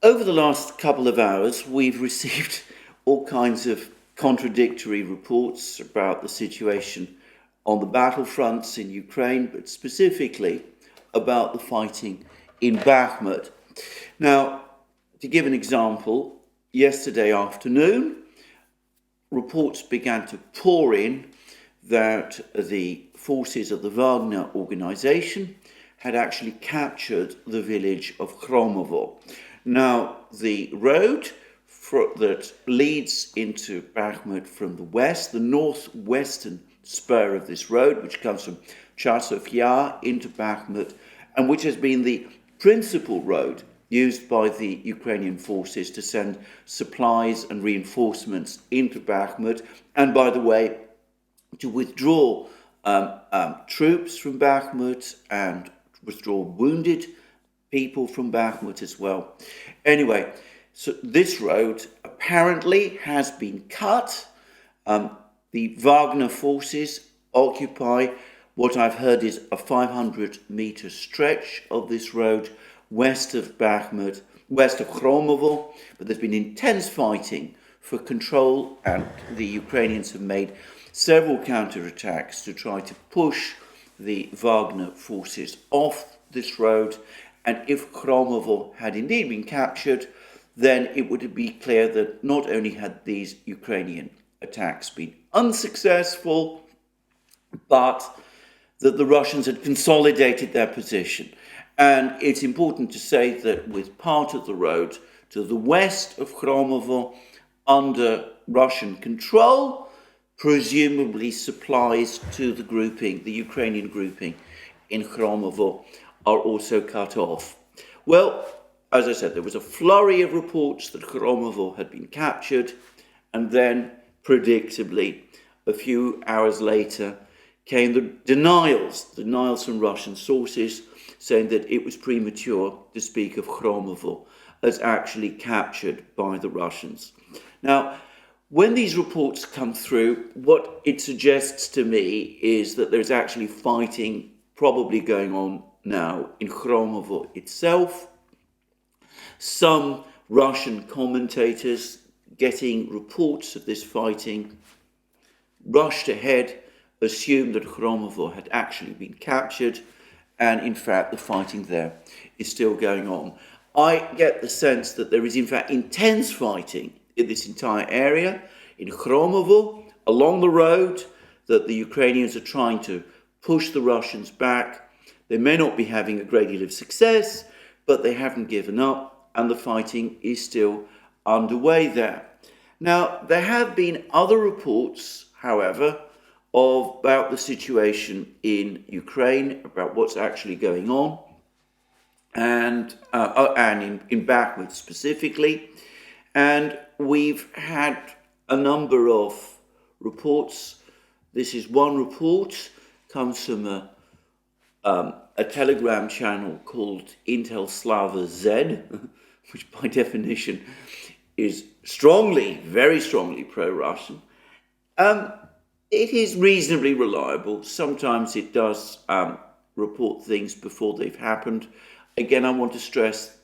Over the last couple of hours, we've received all kinds of contradictory reports about the situation on the battlefronts in Ukraine, but specifically about the fighting in Bakhmut. Now, to give an example, yesterday afternoon, reports began to pour in that the forces of the Wagner organization had actually captured the village of Khromove. Now, the road that leads into Bakhmut from the west, the northwestern spur of this road, which comes from Chasov Yar into Bakhmut, and which has been the principal road used by the Ukrainian forces to send supplies and reinforcements into Bakhmut, and by the way, to withdraw troops from Bakhmut and withdraw wounded people from Bakhmut as well. Anyway, so this road apparently has been cut. The Wagner forces occupy what I've heard is a 500-meter stretch of this road west of Bakhmut, west of Khromove, but there's been intense fighting for control, and the Ukrainians have made several counterattacks to try to push the Wagner forces off this road. And if Khromove had indeed been captured, then it would be clear that not only had these Ukrainian attacks been unsuccessful, but that the Russians had consolidated their position. And it's important to say that with part of the road to the west of Khromove under Russian control, presumably supplies to the grouping, the Ukrainian grouping in Khromove, are also cut off. Well, as I said, there was a flurry of reports that Khromove had been captured, and then, predictably, a few hours later, came the denials from Russian sources, saying that it was premature to speak of Khromove as actually captured by the Russians. Now, when these reports come through, what it suggests to me is that there's actually fighting probably going on now in Khromove itself. Some Russian commentators getting reports of this fighting rushed ahead, assumed that Khromove had actually been captured, and in fact the fighting there is still going on. I get the sense that there is in fact intense fighting in this entire area, in Khromove, along the road, that the Ukrainians are trying to push the Russians back. They may not be having a great deal of success, but they haven't given up, and the fighting is still underway there. Now, there have been other reports, however, about the situation in Ukraine, about what's actually going on, and in Bakhmut specifically. And we've had a number of reports. This is one report, comes from a Telegram channel called Intel Slava Z, which by definition is very strongly pro-Russian. It is reasonably reliable. Sometimes it does report things before they've happened. Again, I want to stress,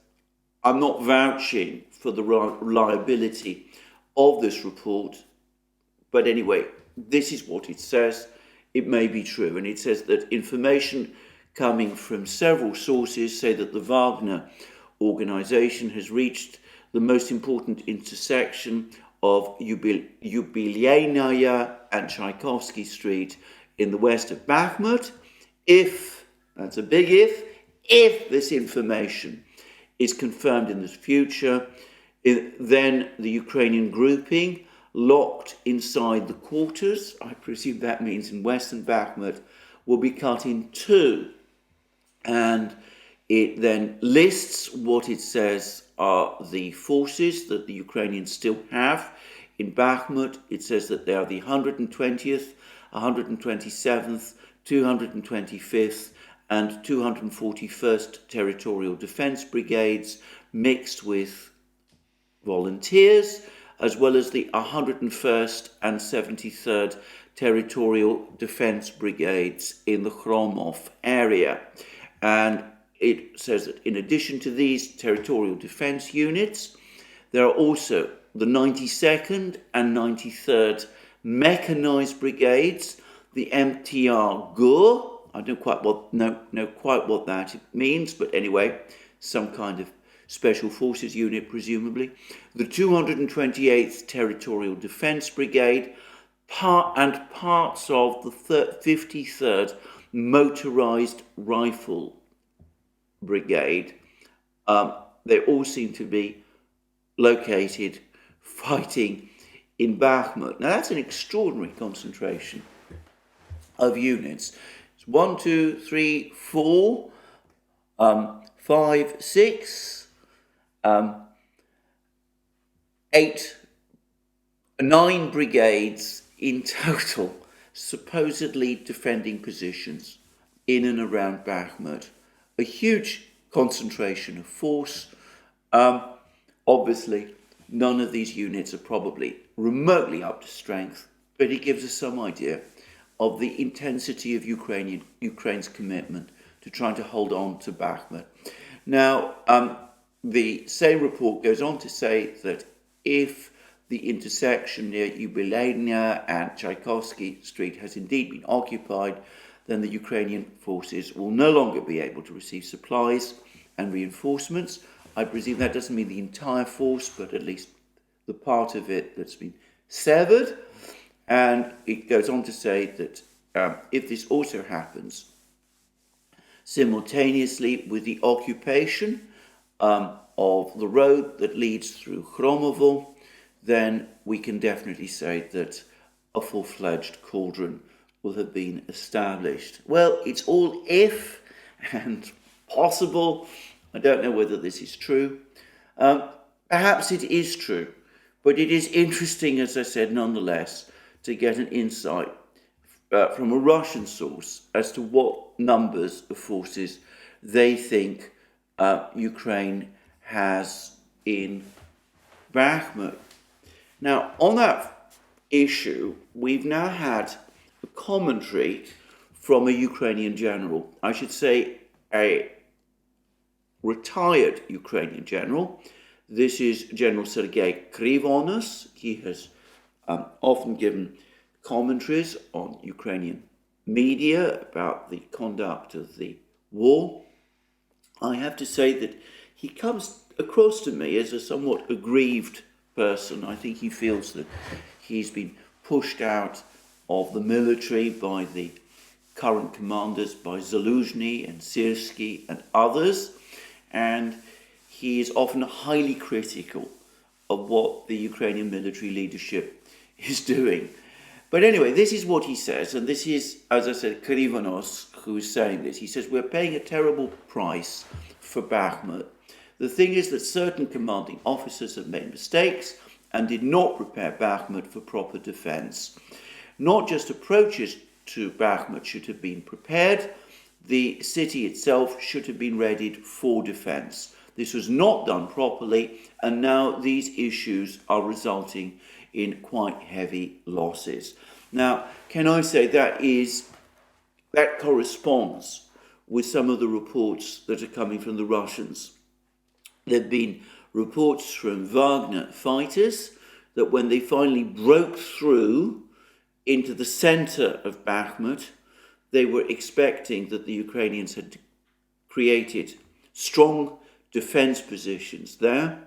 I'm not vouching for the reliability of this report, but anyway, this is what it says. It may be true, and it says that information coming from several sources say that the Wagner organization has reached the most important intersection of Yubileyная and Tchaikovsky Street in the west of Bakhmut. If, that's a big if this information is confirmed in the future, then the Ukrainian grouping locked inside the quarters, I presume that means in western Bakhmut, will be cut in two. And it then lists what it says are the forces that the Ukrainians still have in Bakhmut. It says that they are the 120th, 127th, 225th, and 241st Territorial Defence Brigades, mixed with volunteers, as well as the 101st and 73rd Territorial Defence Brigades in the Khromove area. And it says that in addition to these territorial defence units, there are also the 92nd and 93rd mechanised brigades, the MTR GUR. I don't quite know quite what that means, but anyway, some kind of special forces unit, presumably. The 228th Territorial Defence Brigade, and parts of the 53rd Motorised Rifle Brigade. They all seem to be located fighting in Bakhmut. Now that's an extraordinary concentration of units. It's 1, 2, 3, 4, 5, 6, 8, 9 brigades in total, supposedly defending positions in and around Bakhmut. A huge concentration of force. Obviously, none of these units are probably remotely up to strength, but it gives us some idea of the intensity of Ukraine's commitment to trying to hold on to Bakhmut. Now, the same report goes on to say that if the intersection near Yubileynya and Tchaikovsky Street has indeed been occupied, then the Ukrainian forces will no longer be able to receive supplies and reinforcements. I presume that doesn't mean the entire force, but at least the part of it that's been severed. And it goes on to say that if this also happens simultaneously with the occupation of the road that leads through Khromove, then we can definitely say that a full-fledged cauldron will have been established. Well, it's all if and possible. I don't know whether this is true. Perhaps it is true, but it is interesting, as I said, nonetheless, to get an insight from a Russian source as to what numbers of forces they think Ukraine has in Bakhmut. Now, on that issue, we've now had a commentary from a Ukrainian general. I should say a retired Ukrainian general. This is General Sergei Krivonos. He has often given commentaries on Ukrainian media about the conduct of the war. I have to say that he comes across to me as a somewhat aggrieved person. I think he feels that he's been pushed out of the military by the current commanders, by Zaluzhny and Syrskyi and others, and he is often highly critical of what the Ukrainian military leadership is doing. But anyway, this is what he says, and this is, as I said, Krivonos who is saying this. He says, we're paying a terrible price for Bakhmut. The thing is that certain commanding officers have made mistakes and did not prepare Bakhmut for proper defense. Not just approaches to Bakhmut should have been prepared, the city itself should have been readied for defense. This was not done properly, and now these issues are resulting in quite heavy losses. Now, can I say that corresponds with some of the reports that are coming from the Russians. There have been reports from Wagner fighters that when they finally broke through into the center of Bakhmut, they were expecting that the Ukrainians had created strong defense positions there,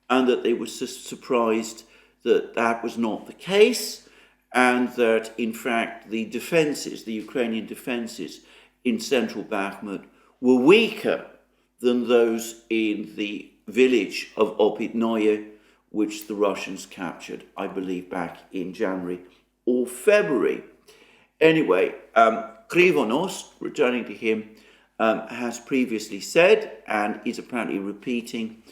and that they were surprised that that was not the case, and that in fact the defenses, the Ukrainian defenses in central Bakhmut were weaker than those in the village of Opytnoye, which the Russians captured, I believe, back in January or February. Anyway, Krivonos, returning to him, has previously said, and is apparently repeating,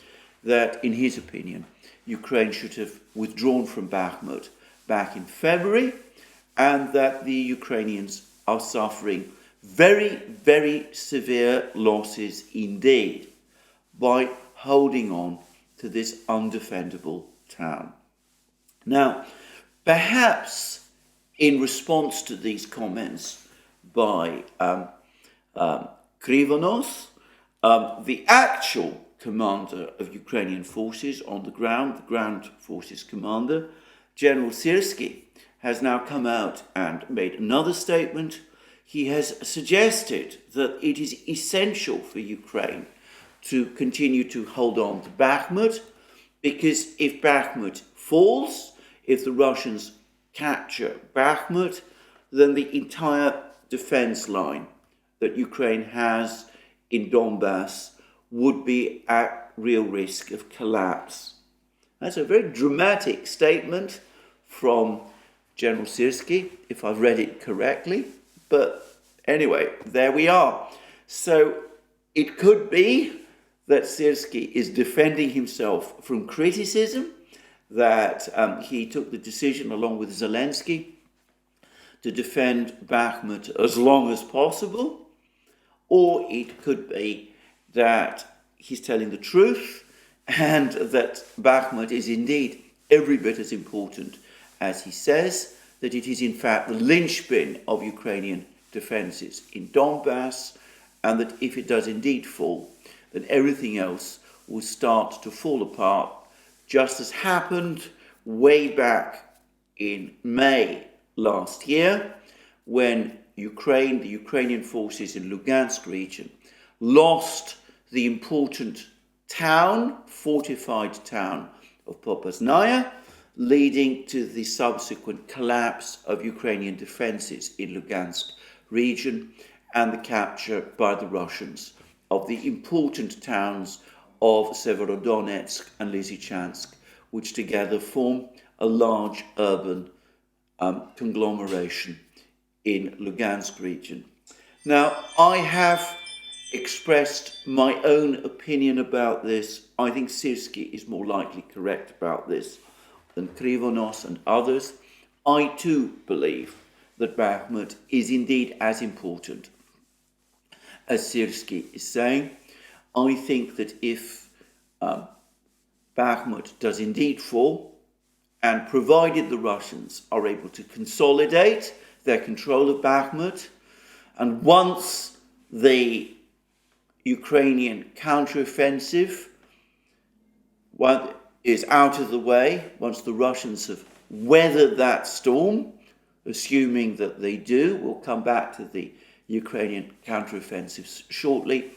that in his opinion, Ukraine should have withdrawn from Bakhmut back in February, and that the Ukrainians are suffering very, very severe losses indeed by holding on to this undefendable town. Now, perhaps in response to these comments by Krivonos, The actual commander of Ukrainian forces on the ground forces commander, General Syrskyi, has now come out and made another statement. He has suggested that it is essential for Ukraine to continue to hold on to Bakhmut, because if Bakhmut falls, if the Russians capture Bakhmut, then the entire defense line that Ukraine has in Donbass would be at real risk of collapse. That's a very dramatic statement from General Syrskyi, if I've read it correctly. But anyway, there we are. So it could be that Syrskyi is defending himself from criticism, that he took the decision along with Zelensky to defend Bakhmut as long as possible, or it could be that he's telling the truth and that Bakhmut is indeed every bit as important as he says, that it is in fact the linchpin of Ukrainian defences in Donbass, and that if it does indeed fall, then everything else will start to fall apart, just as happened way back in May last year, when Ukraine, the Ukrainian forces in Lugansk region, lost the important town, fortified town of Popasnaya, leading to the subsequent collapse of Ukrainian defences in Lugansk region and the capture by the Russians of the important towns of Severodonetsk and Lysychansk, which together form a large urban conglomeration in Lugansk region. Now, I have expressed my own opinion about this. I think Syrskyi is more likely correct about this than Krivonos and others. I too believe that Bakhmut is indeed as important as Syrskyi is saying. I think that if Bakhmut does indeed fall, and provided the Russians are able to consolidate their control of Bakhmut, and once the Ukrainian counteroffensive is out of the way, once the Russians have weathered that storm, assuming that they do, we'll come back to the Ukrainian counteroffensives shortly.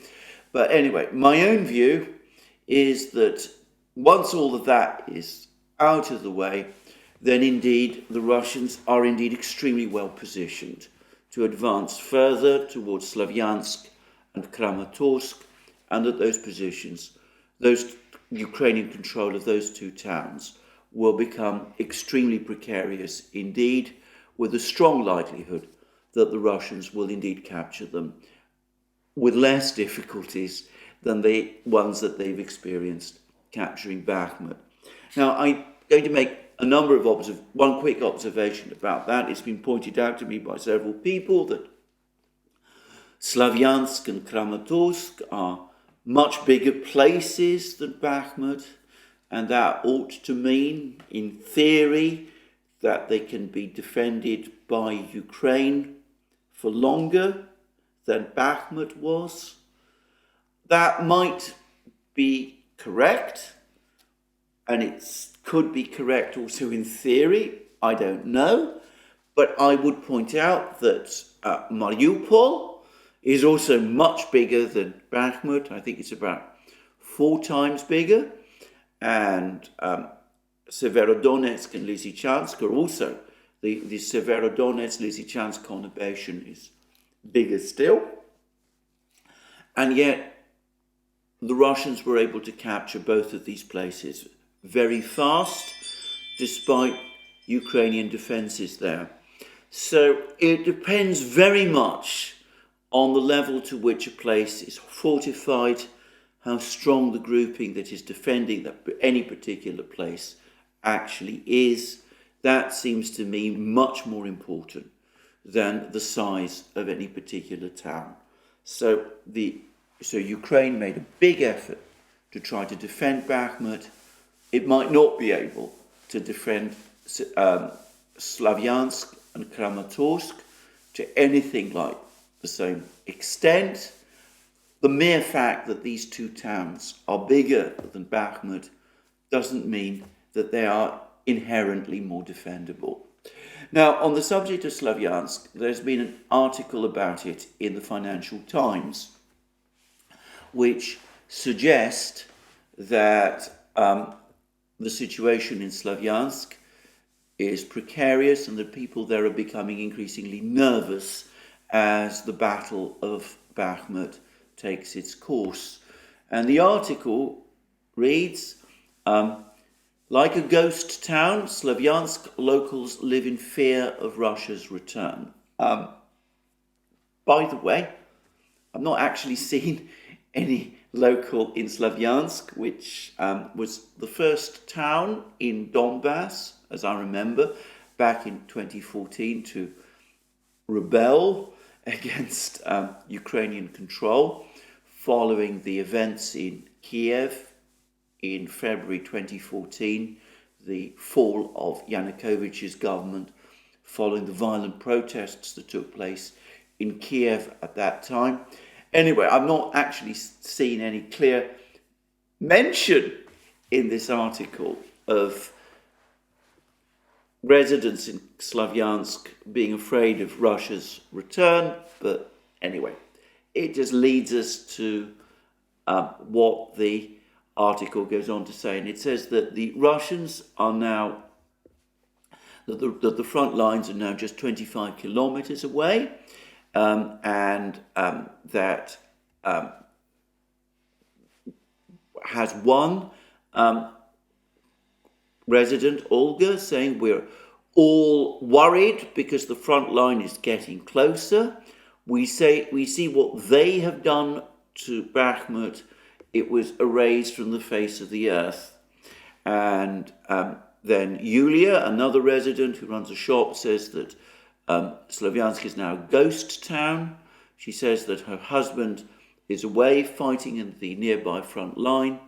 But anyway, my own view is that once all of that is out of the way, then indeed the Russians are indeed extremely well positioned to advance further towards Sloviansk and Kramatorsk, and that those positions, those Ukrainian control of those two towns, will become extremely precarious indeed, with a strong likelihood that the Russians will indeed capture them with less difficulties than the ones that they've experienced capturing Bakhmut. Now, I'm going to make a number of one quick observation about that. It's been pointed out to me by several people that Sloviansk and Kramatorsk are much bigger places than Bakhmut, and that ought to mean, in theory, that they can be defended by Ukraine for longer than Bakhmut was. That might be correct, and it could be correct also in theory, I don't know, but I would point out that Mariupol is also much bigger than Bakhmut. I think it's about 4 times bigger, and Severodonetsk and Lysychansk are also, the Severodonetsk-Lysychansk conurbation is bigger still, and yet the Russians were able to capture both of these places very fast, despite Ukrainian defences there. So it depends very much on the level to which a place is fortified, how strong the grouping that is defending any particular place actually is. That seems to me much more important than the size of any particular town. So Ukraine made a big effort to try to defend Bakhmut. It might not be able to defend Sloviansk and Kramatorsk to anything like the same extent. the mere fact that these two towns are bigger than Bakhmut doesn't mean that they are inherently more defendable. Now, on the subject of Sloviansk, there's been an article about it in the Financial Times, which suggests that the situation in Sloviansk is precarious and that people there are becoming increasingly nervous as the Battle of Bakhmut takes its course. And the article reads, like a ghost town, Sloviansk locals live in fear of Russia's return. By the way, I've not actually seen any local in Sloviansk, which was the first town in Donbass, as I remember, back in 2014 to rebel against Ukrainian control following the events in Kiev in February 2014, the fall of Yanukovych's government following the violent protests that took place in Kiev at that time. Anyway, I've not actually seen any clear mention in this article of residents in Sloviansk being afraid of Russia's return, but anyway, it just leads us to what the article goes on to say, and it says that the Russians are now, that the front lines are now just 25 kilometers away, and that has one resident, Olga, saying we're all worried because the front line is getting closer. We see what they have done to Bakhmut. It was erased from the face of the earth. And then Yulia, another resident who runs a shop, says that Sloviansk is now a ghost town. She says that her husband is away fighting in the nearby front line.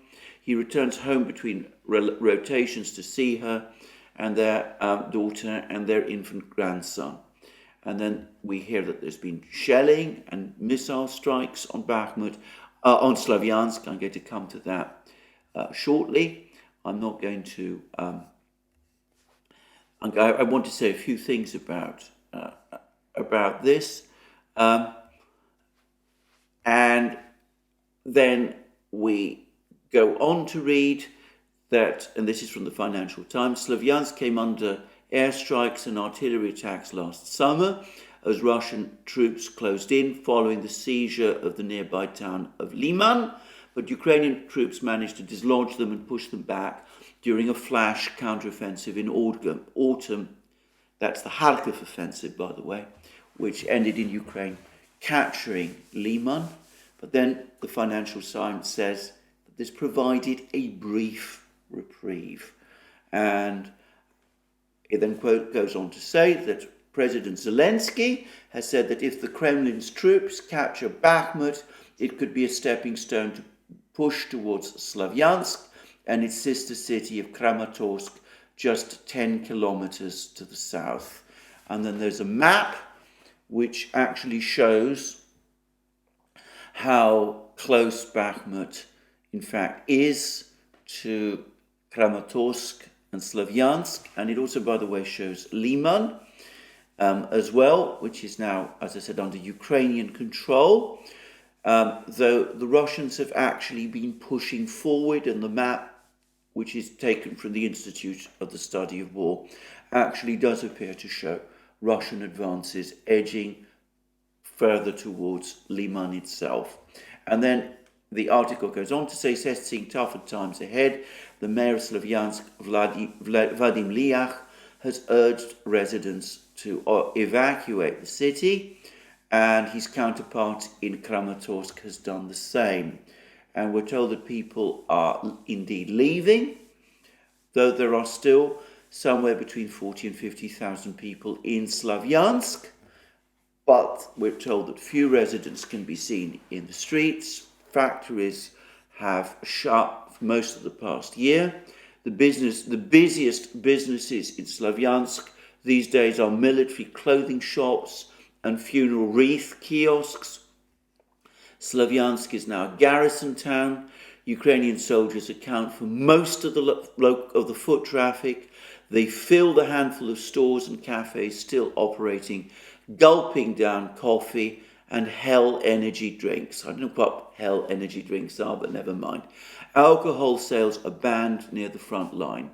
He returns home between rotations to see her and their daughter and their infant grandson. And then we hear that there's been shelling and missile strikes on Bakhmut, on Sloviansk. I'm going to come to that shortly. I'm not going to. I want to say a few things about this, and then we go on to read that, and this is from the Financial Times, Sloviansk came under airstrikes and artillery attacks last summer as Russian troops closed in following the seizure of the nearby town of Liman, but Ukrainian troops managed to dislodge them and push them back during a flash counteroffensive in autumn. That's the Kharkiv offensive, by the way, which ended in Ukraine capturing Liman. But then the Financial Times says that this provided a brief reprieve. And it then goes on to say that President Zelensky has said that if the Kremlin's troops capture Bakhmut, it could be a stepping stone to push towards Sloviansk and its sister city of Kramatorsk, just 10 kilometers to the south. And then there's a map which actually shows how close Bakhmut, in fact, is to Kramatorsk and Sloviansk. And it also, by the way, shows Liman as well, which is now, as I said, under Ukrainian control. Though the Russians have actually been pushing forward, and the map, which is taken from the Institute of the Study of War, actually does appear to show Russian advances edging further towards Liman itself. And then the article goes on to say, seeing tougher times ahead, the mayor of Sloviansk, Vadim Liach, has urged residents to evacuate the city, and his counterpart in Kramatorsk has done the same. And we're told that people are indeed leaving, though there are still somewhere between 40 and 50,000 people in Sloviansk. But we're told that few residents can be seen in the streets. Factories have shut for most of the past year. The busiest businesses in Sloviansk these days are military clothing shops and funeral wreath kiosks. Sloviansk is now a garrison town. Ukrainian soldiers account for most of the foot traffic. They fill the handful of stores and cafes still operating, gulping down coffee and Hell energy drinks. I don't know what Hell energy drinks are, but never mind. Alcohol sales are banned near the front line.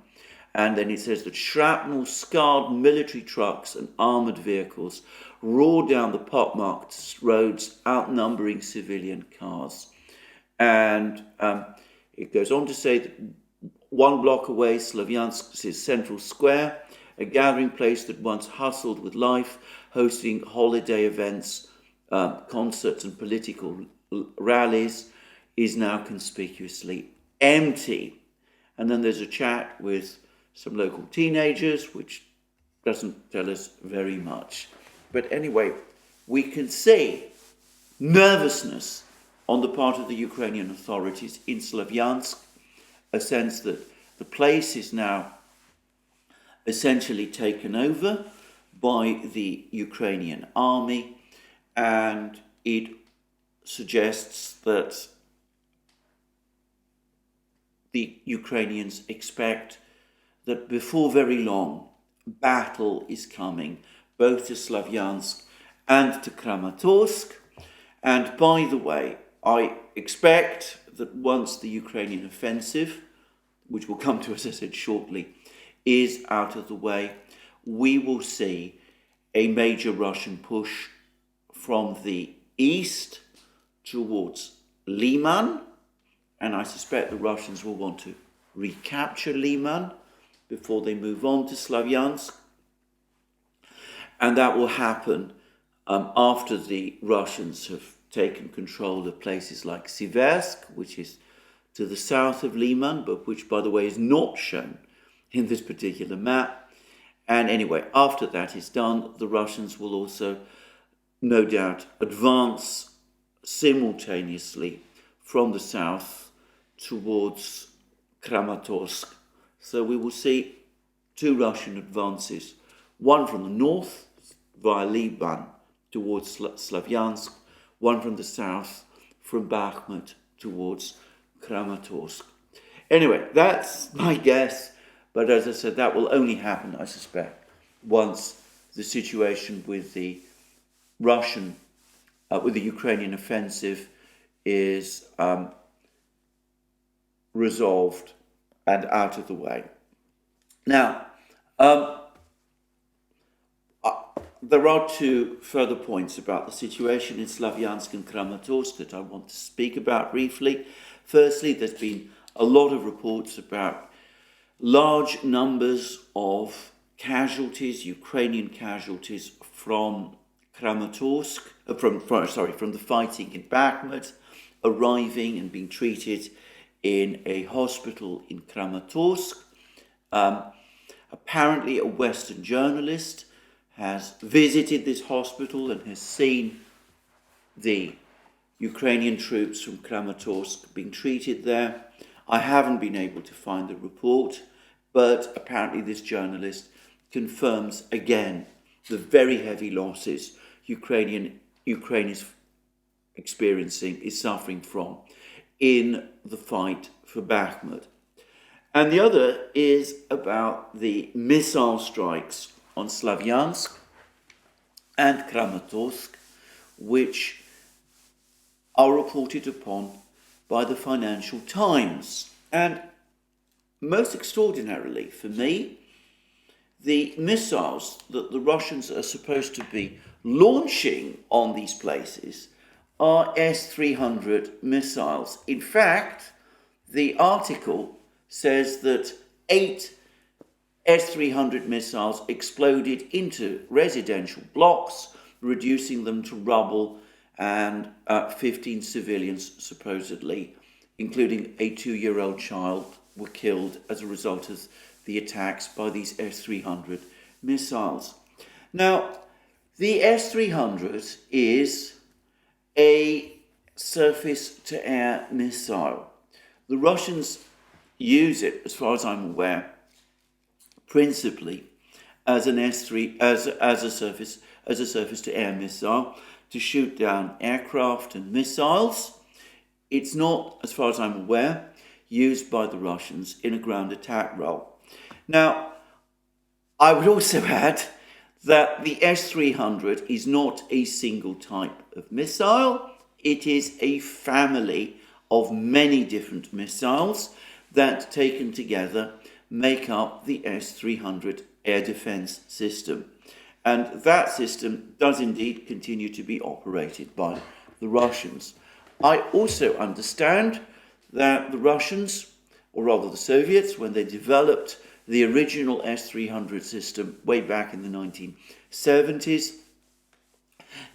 And then it says that shrapnel-scarred military trucks and armoured vehicles roar down the pockmarked roads, outnumbering civilian cars. And it goes on to say that 1 block away, Sloviansk is Central Square, a gathering place that once hustled with life, hosting holiday events, concerts and political rallies, is now conspicuously empty. And then there's a chat with some local teenagers, which doesn't tell us very much. But anyway, we can see nervousness on the part of the Ukrainian authorities in Sloviansk, a sense that the place is now essentially taken over by the Ukrainian army, and it suggests that the Ukrainians expect that before very long, battle is coming, both to Sloviansk and to Kramatorsk. And by the way, I expect that once the Ukrainian offensive, which will come to us, as I said, shortly, is out of the way, we will see a major Russian push from the east towards Liman, and I suspect the Russians will want to recapture Liman before they move on to Sloviansk. And that will happen after the Russians have taken control of places like Siversk, which is to the south of Liman, but which, by the way, is not shown in this particular map. And anyway, after that is done, the Russians will also, no doubt, advance simultaneously from the south towards Kramatorsk. So we will see 2 Russian advances, one from the north via Liban towards Sloviansk, one from the south from Bakhmut towards Kramatorsk. Anyway, that's my guess, but as I said, that will only happen, I suspect, once the situation with the Ukrainian offensive is resolved and out of the way. Now, there are 2 further points about the situation in Sloviansk and Kramatorsk that I want to speak about briefly. Firstly, there's been a lot of reports about large numbers of casualties, Ukrainian casualties from Kramatorsk, from the fighting in Bakhmut, arriving and being treated in a hospital in Kramatorsk. Apparently, a Western journalist has visited this hospital and has seen the Ukrainian troops from Kramatorsk being treated there. I haven't been able to find the report, but apparently this journalist confirms again the very heavy losses Ukraine is experiencing, is suffering from in the fight for Bakhmut. And the other is about the missile strikes on Sloviansk and Kramatorsk, which are reported upon by the Financial Times. And most extraordinarily for me, the missiles that the Russians are supposed to be launching on these places are S-300 missiles. In fact, the article says that 8 S-300 missiles exploded into residential blocks, reducing them to rubble, and 15 civilians, supposedly, including a 2-year-old child, were killed as a result of the attacks by these S-300 missiles. Now, the S-300 is a surface-to-air missile. The Russians use it, as far as I'm aware, principally as an S3 as a surface-to-air missile to shoot down aircraft and missiles. It's not, as far as I'm aware, used by the Russians in a ground attack role. Now, I would also add that the S-300 is not a single type of missile. It is a family of many different missiles that, taken together, make up the S-300 air defense system. And that system does indeed continue to be operated by the Russians. I also understand that the Russians, or rather the Soviets, when they developed the original S-300 system way back in the 1970s,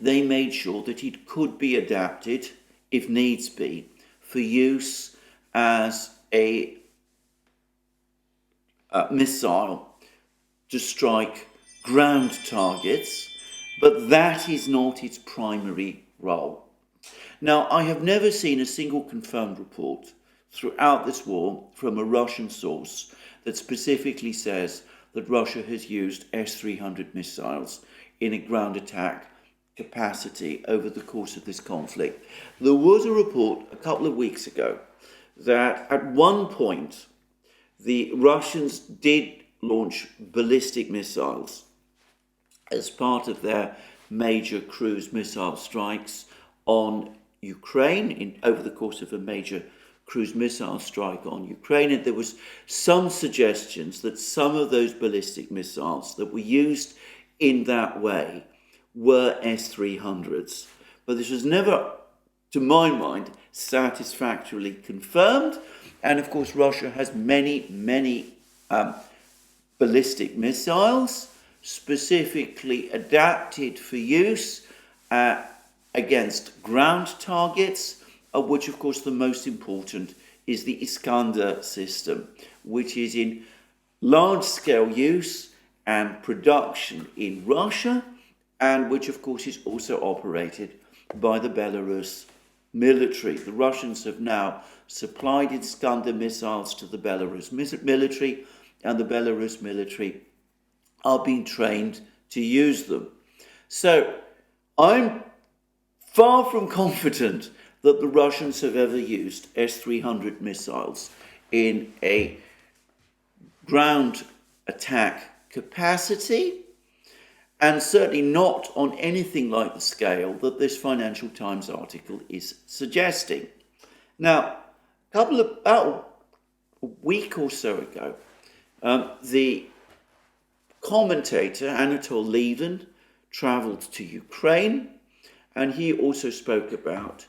they made sure that it could be adapted, if needs be, for use as a missile to strike ground targets, but that is not its primary role. Now, I have never seen a single confirmed report throughout this war from a Russian source that specifically says that Russia has used S-300 missiles in a ground attack capacity over the course of this conflict. There was a report a couple of weeks ago that at one point the Russians did launch ballistic missiles as part of their major cruise missile strikes on Ukraine over the course of a major cruise missile strike on Ukraine. And there was some suggestions that some of those ballistic missiles that were used in that way were S-300s. But this was never, to my mind, satisfactorily confirmed. And of course, Russia has many ballistic missiles specifically adapted for use against ground targets, of which, of course, the most important is the Iskander system, which is in large-scale use and production in Russia, and which, of course, is also operated by the Belarus military. The Russians have now supplied Iskander missiles to the Belarus military, and the Belarus military are being trained to use them. So I'm far from confident that the Russians have ever used S-300 missiles in a ground attack capacity, and certainly not on anything like the scale that this Financial Times article is suggesting. Now, about a week or so ago, the commentator Anatol Lieven travelled to Ukraine, and he also spoke about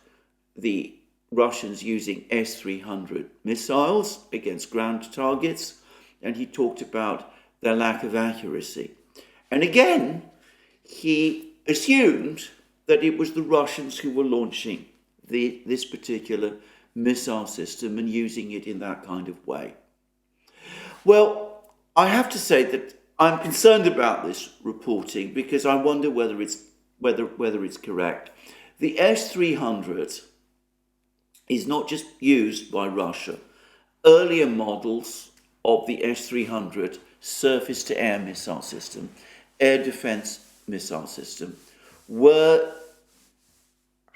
the Russians using S-300 missiles against ground targets, and he talked about their lack of accuracy. And again, he assumed that it was the Russians who were launching this particular missile system and using it in that kind of way. Well, I have to say that I'm concerned about this reporting because I wonder whether it's correct. The S-300 is not just used by Russia. Earlier models of the S-300 surface-to-air missile system, air defense missile system,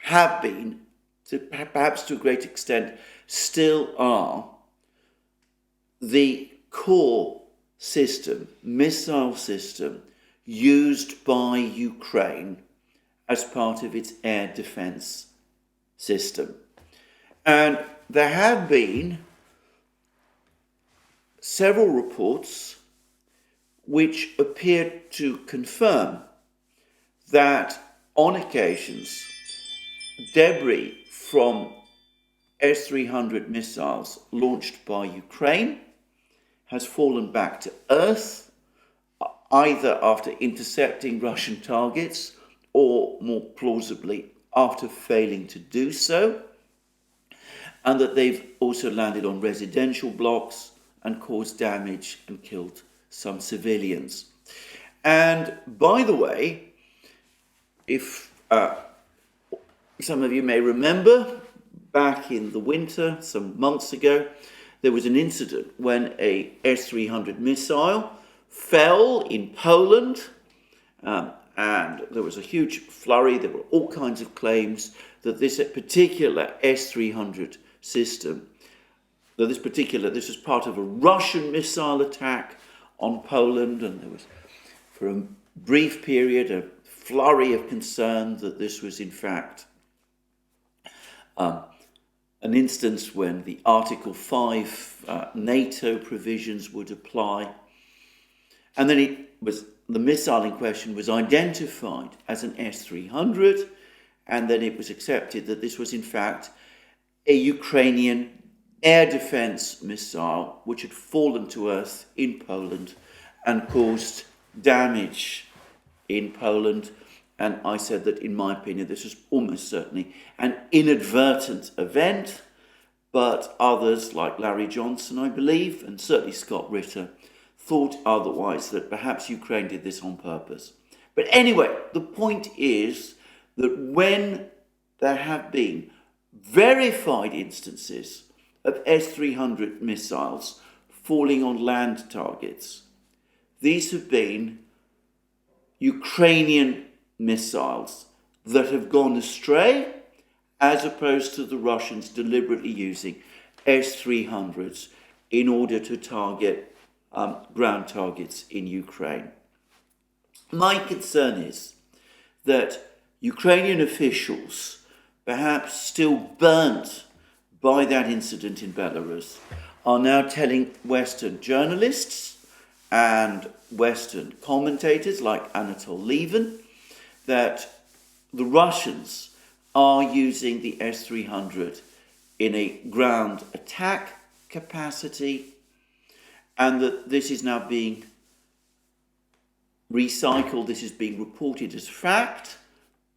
have been, perhaps to a great extent, still are the core system, missile system, used by Ukraine as part of its air defense system. And there have been several reports which appear to confirm that on occasions debris from S-300 missiles launched by Ukraine has fallen back to Earth, either after intercepting Russian targets or, more plausibly, after failing to do so, and that they've also landed on residential blocks and caused damage and killed some civilians. And by the way, if some of you may remember, back in the winter, some months ago, there was an incident when a S-300 missile fell in Poland and there was a huge flurry. There were all kinds of claims that this particular S-300 system, this was part of a Russian missile attack on Poland, and there was, for a brief period, a flurry of concern that this was in fact an instance when the Article 5 NATO provisions would apply. And then the missile in question was identified as an S-300, and then it was accepted that this was in fact a Ukrainian air defense missile which had fallen to earth in Poland and caused damage in Poland. And I said that, in my opinion, this was almost certainly an inadvertent event, but others, like Larry Johnson, I believe, and certainly Scott Ritter, thought otherwise, that perhaps Ukraine did this on purpose. But anyway, the point is that when there have been verified instances of S-300 missiles falling on land targets, these have been Ukrainian missiles that have gone astray, as opposed to the Russians deliberately using S-300s in order to target ground targets in Ukraine. My concern is that Ukrainian officials, perhaps still burnt by that incident in Belarus, are now telling Western journalists and Western commentators like Anatol Lieven that the Russians are using the S-300 in a ground attack capacity, and that this is now being recycled, this is being reported as fact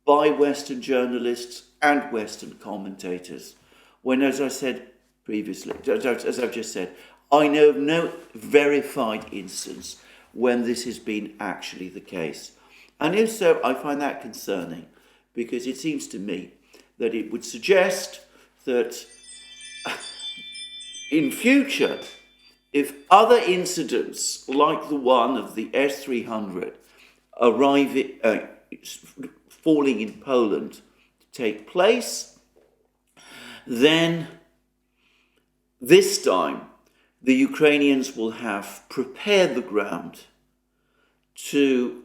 by Western journalists and Western commentators. When, as I said previously, as I've just said, I know of no verified instance when this has been actually the case. And if so, I find that concerning, because it seems to me that it would suggest that in future, if other incidents like the one of the S-300 falling in Poland take place, then this time the Ukrainians will have prepared the ground to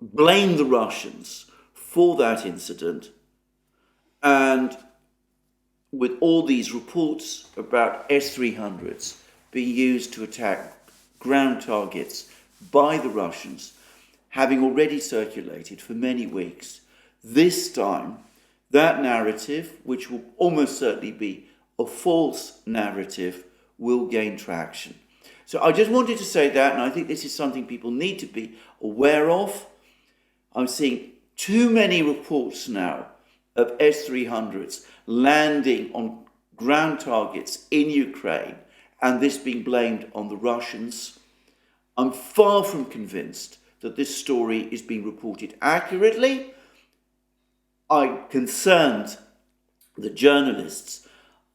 blame the Russians for that incident, and with all these reports about S-300s being used to attack ground targets by the Russians having already circulated for many weeks, this time that narrative, which will almost certainly be a false narrative, will gain traction. So I just wanted to say that, and I think this is something people need to be aware of. I'm seeing too many reports now of S-300s landing on ground targets in Ukraine, and this being blamed on the Russians. I'm far from convinced that this story is being reported accurately. I'm concerned that journalists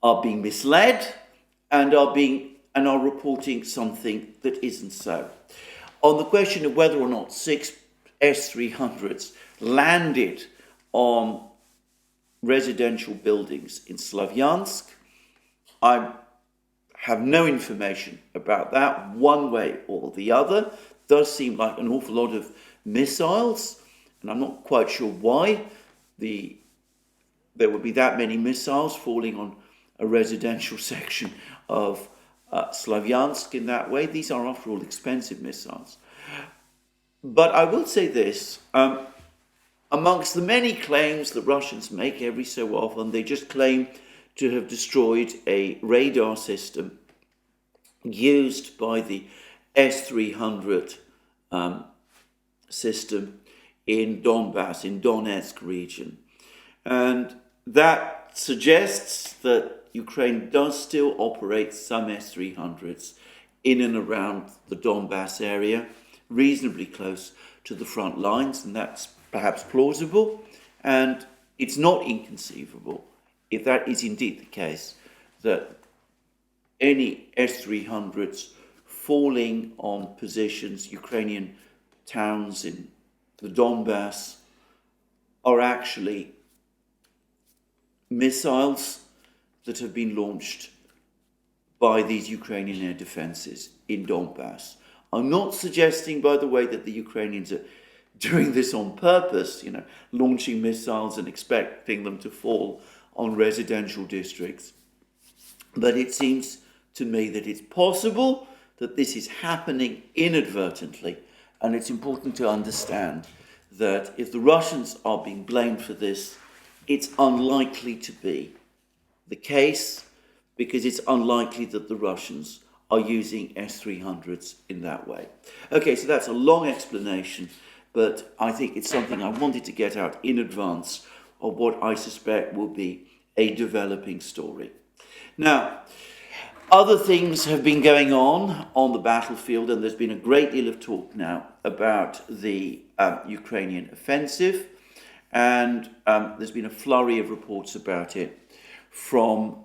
are being misled and are reporting something that isn't so. On the question of whether or not 6 S-300s landed on residential buildings in Sloviansk, I have no information about that one way or the other. It does seem like an awful lot of missiles, and I'm not quite sure why there would be that many missiles falling on a residential section of Sloviansk in that way. These are, after all, expensive missiles. But I will say this, amongst the many claims the Russians make every so often, they just claim to have destroyed a radar system used by the S-300 system in Donbass, in Donetsk region. And that suggests that Ukraine does still operate some S-300s in and around the Donbass area, reasonably close to the front lines, and that's perhaps plausible. And it's not inconceivable, if that is indeed the case, that any S-300s falling on positions, Ukrainian towns in the Donbass are actually missiles that have been launched by these Ukrainian air defenses in Donbass. I'm not suggesting, by the way, that the Ukrainians are doing this on purpose, launching missiles and expecting them to fall on residential districts. But it seems to me that it's possible that this is happening inadvertently. And it's important to understand that if the Russians are being blamed for this, it's unlikely to be the case, because it's unlikely that the Russians are using S-300s in that way. Okay, so that's a long explanation, but I think it's something I wanted to get out in advance of what I suspect will be a developing story. Now, other things have been going on the battlefield, and there's been a great deal of talk now about the Ukrainian offensive, and there's been a flurry of reports about it from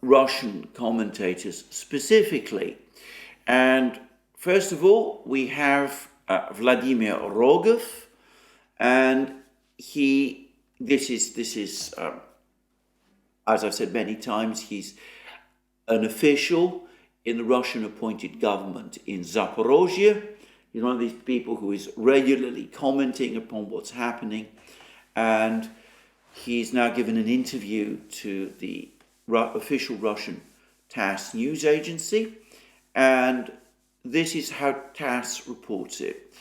Russian commentators specifically. And first of all, we have Vladimir Rogov, and this is as I've said many times, he's an official in the Russian appointed government in Zaporozhye. He's one of these people who is regularly commenting upon what's happening, and he's now given an interview to the official Russian TASS news agency, and this is how TASS reports it.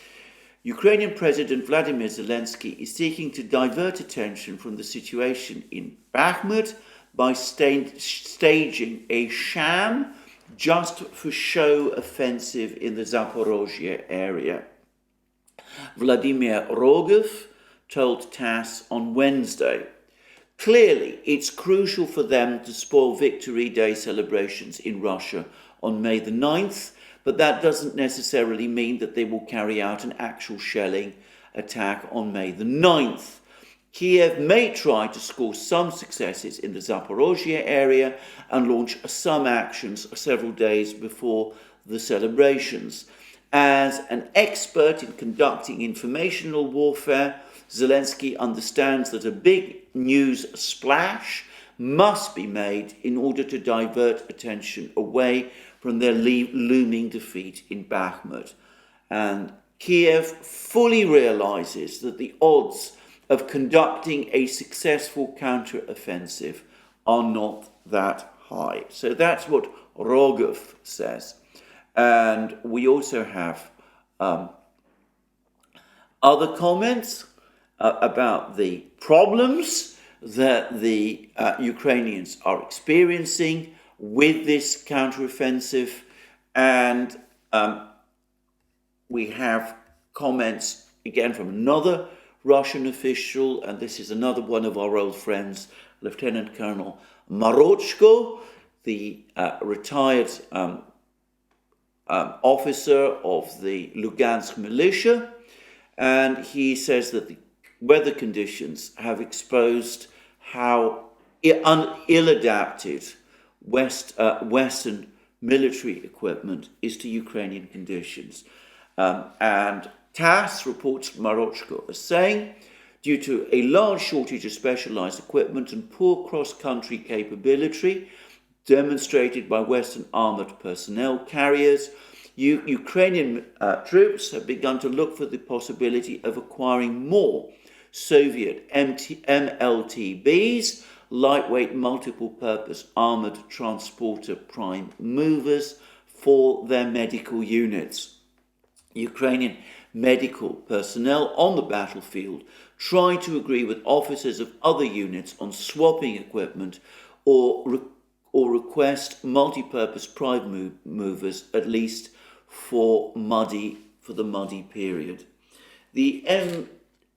Ukrainian President Vladimir Zelensky is seeking to divert attention from the situation in Bakhmut by staging a sham just for show offensive in the Zaporozhye area. Vladimir Rogov told TASS on Wednesday, clearly it's crucial for them to spoil Victory Day celebrations in Russia on May the 9th, but that doesn't necessarily mean that they will carry out an actual shelling attack on May the 9th. Kiev may try to score some successes in the Zaporozhye area and launch some actions several days before the celebrations. As an expert in conducting informational warfare, Zelensky understands that a big news splash must be made in order to divert attention away from their looming defeat in Bakhmut. And Kiev fully realizes that the odds of conducting a successful counter-offensive are not that high. So that's what Rogov says. And we also have other comments about the problems that the Ukrainians are experiencing with this counteroffensive, and we have comments again from another Russian official, and this is another one of our old friends, Lieutenant Colonel Marochko, the retired officer of the Lugansk militia, and he says that the weather conditions have exposed how ill-adapted Western military equipment is to Ukrainian conditions. And TASS reports Marochko as saying, due to a large shortage of specialized equipment and poor cross-country capability demonstrated by Western armored personnel carriers, Ukrainian troops have begun to look for the possibility of acquiring more Soviet MLTBs, lightweight multiple-purpose armored transporter prime movers, for their medical units. Ukrainian medical personnel on the battlefield try to agree with officers of other units on swapping equipment or request multi-purpose prime movers, at least for the muddy period. The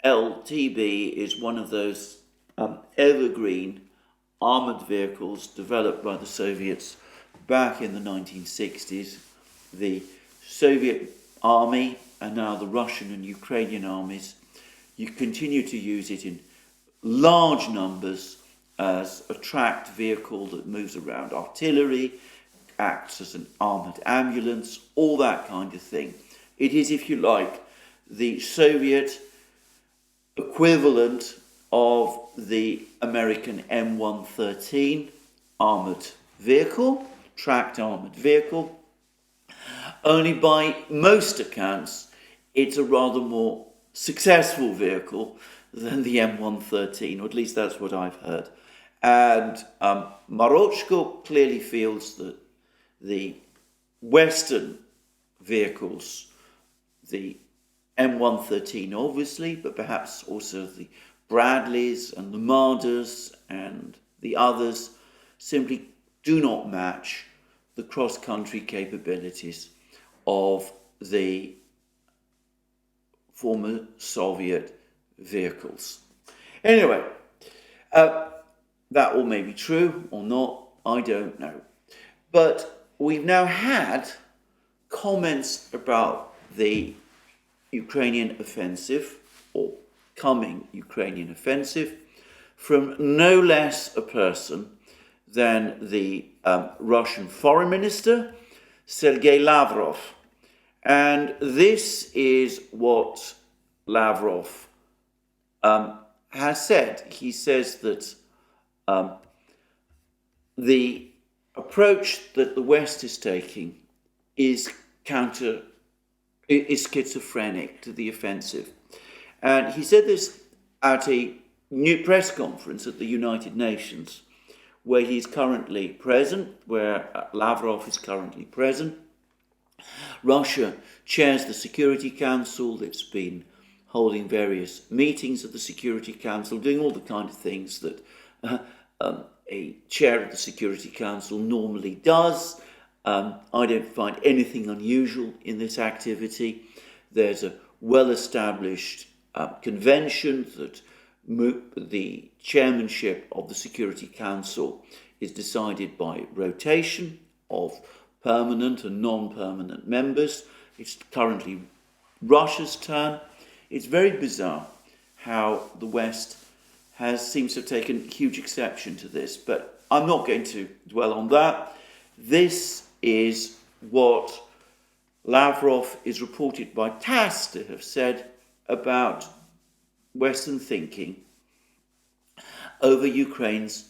MLTB is one of those evergreen armoured vehicles developed by the Soviets back in the 1960s. The Soviet army and now the Russian and Ukrainian armies, you continue to use it in large numbers as a tracked vehicle that moves around artillery, acts as an armoured ambulance, all that kind of thing. It is, if you like, the Soviet equivalent of the American M113 armoured vehicle, tracked armoured vehicle. Only by most accounts, it's a rather more successful vehicle than the M113, or at least that's what I've heard. And Marochko clearly feels that the Western vehicles, the M113 obviously, but perhaps also the Bradleys and the Marders and the others, simply do not match the cross-country capabilities of the former Soviet vehicles. Anyway, that all may be true or not, I don't know. But we've now had comments about the Ukrainian offensive, or coming Ukrainian offensive, from no less a person than the Russian Foreign Minister, Sergei Lavrov. And this is what Lavrov has said. He says that the approach that the West is taking is schizophrenic to the offensive. And he said this at a new press conference at the United Nations, where he's currently present, where Lavrov is currently present. Russia chairs the Security Council. It's been holding various meetings of the Security Council, doing all the kind of things that a chair of the Security Council normally does. I don't find anything unusual in this activity. There's a well-established convention that the chairmanship of the Security Council is decided by rotation of permanent and non-permanent members. It's currently Russia's turn. It's very bizarre how the West seems to have taken huge exception to this, but I'm not going to dwell on that. This is what Lavrov is reported by TASS to have said about Western thinking over Ukraine's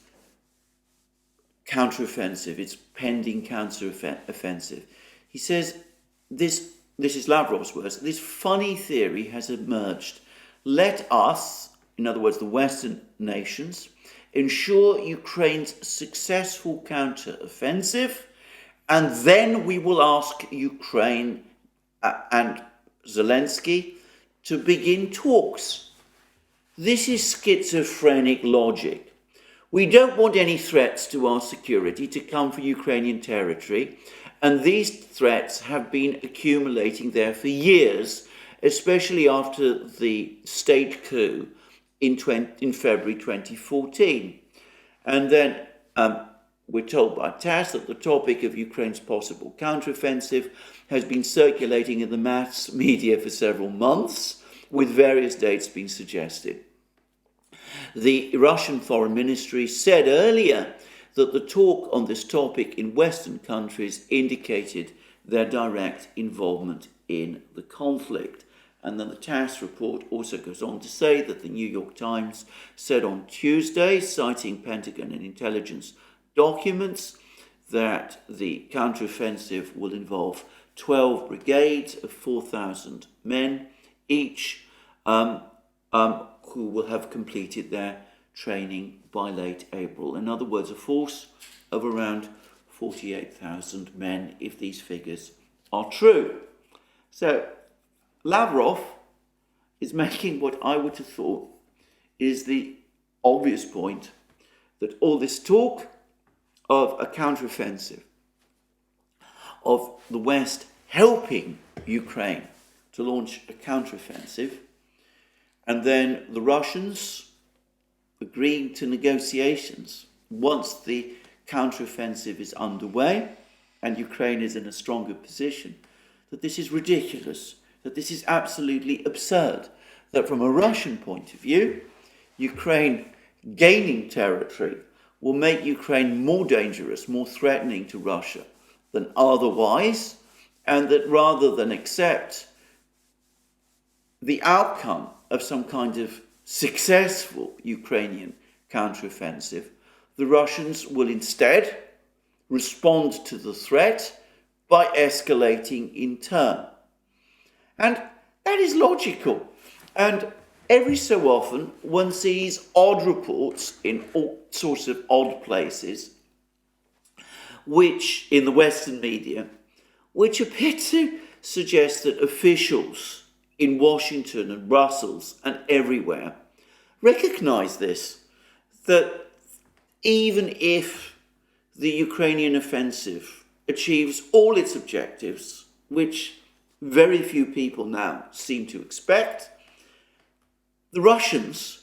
counteroffensive, its pending counteroffensive. He says, this is Lavrov's words, this funny theory has emerged. Let us, in other words, the Western nations, ensure Ukraine's successful counteroffensive, and then we will ask Ukraine and Zelensky to begin talks. This is schizophrenic logic. We don't want any threats to our security to come from Ukrainian territory, and these threats have been accumulating there for years, especially after the state coup in February 2014. And then we're told by TASS that the topic of Ukraine's possible counteroffensive has been circulating in the mass media for several months, with various dates being suggested. The Russian Foreign Ministry said earlier that the talk on this topic in Western countries indicated their direct involvement in the conflict. And then the TASS report also goes on to say that the New York Times said on Tuesday, citing Pentagon and intelligence documents, that the counteroffensive will involve 12 brigades of 4,000 men each, who will have completed their training by late April. In other words, a force of around 48,000 men, if these figures are true. So Lavrov is making what I would have thought is the obvious point, that all this talk of a counteroffensive, of the West helping Ukraine to launch a counteroffensive, and then the Russians agreeing to negotiations once the counteroffensive is underway and Ukraine is in a stronger position, that this is ridiculous, that this is absolutely absurd, that from a Russian point of view, Ukraine gaining territory will make Ukraine more dangerous, more threatening to Russia than otherwise, and that rather than accept the outcome of some kind of successful Ukrainian counteroffensive, the Russians will instead respond to the threat by escalating in turn. And that is logical. And every so often, one sees odd reports in all sorts of odd places, which, in the Western media, which appear to suggest that officials in Washington and Brussels and everywhere recognize this, that even if the Ukrainian offensive achieves all its objectives, which very few people now seem to expect, the Russians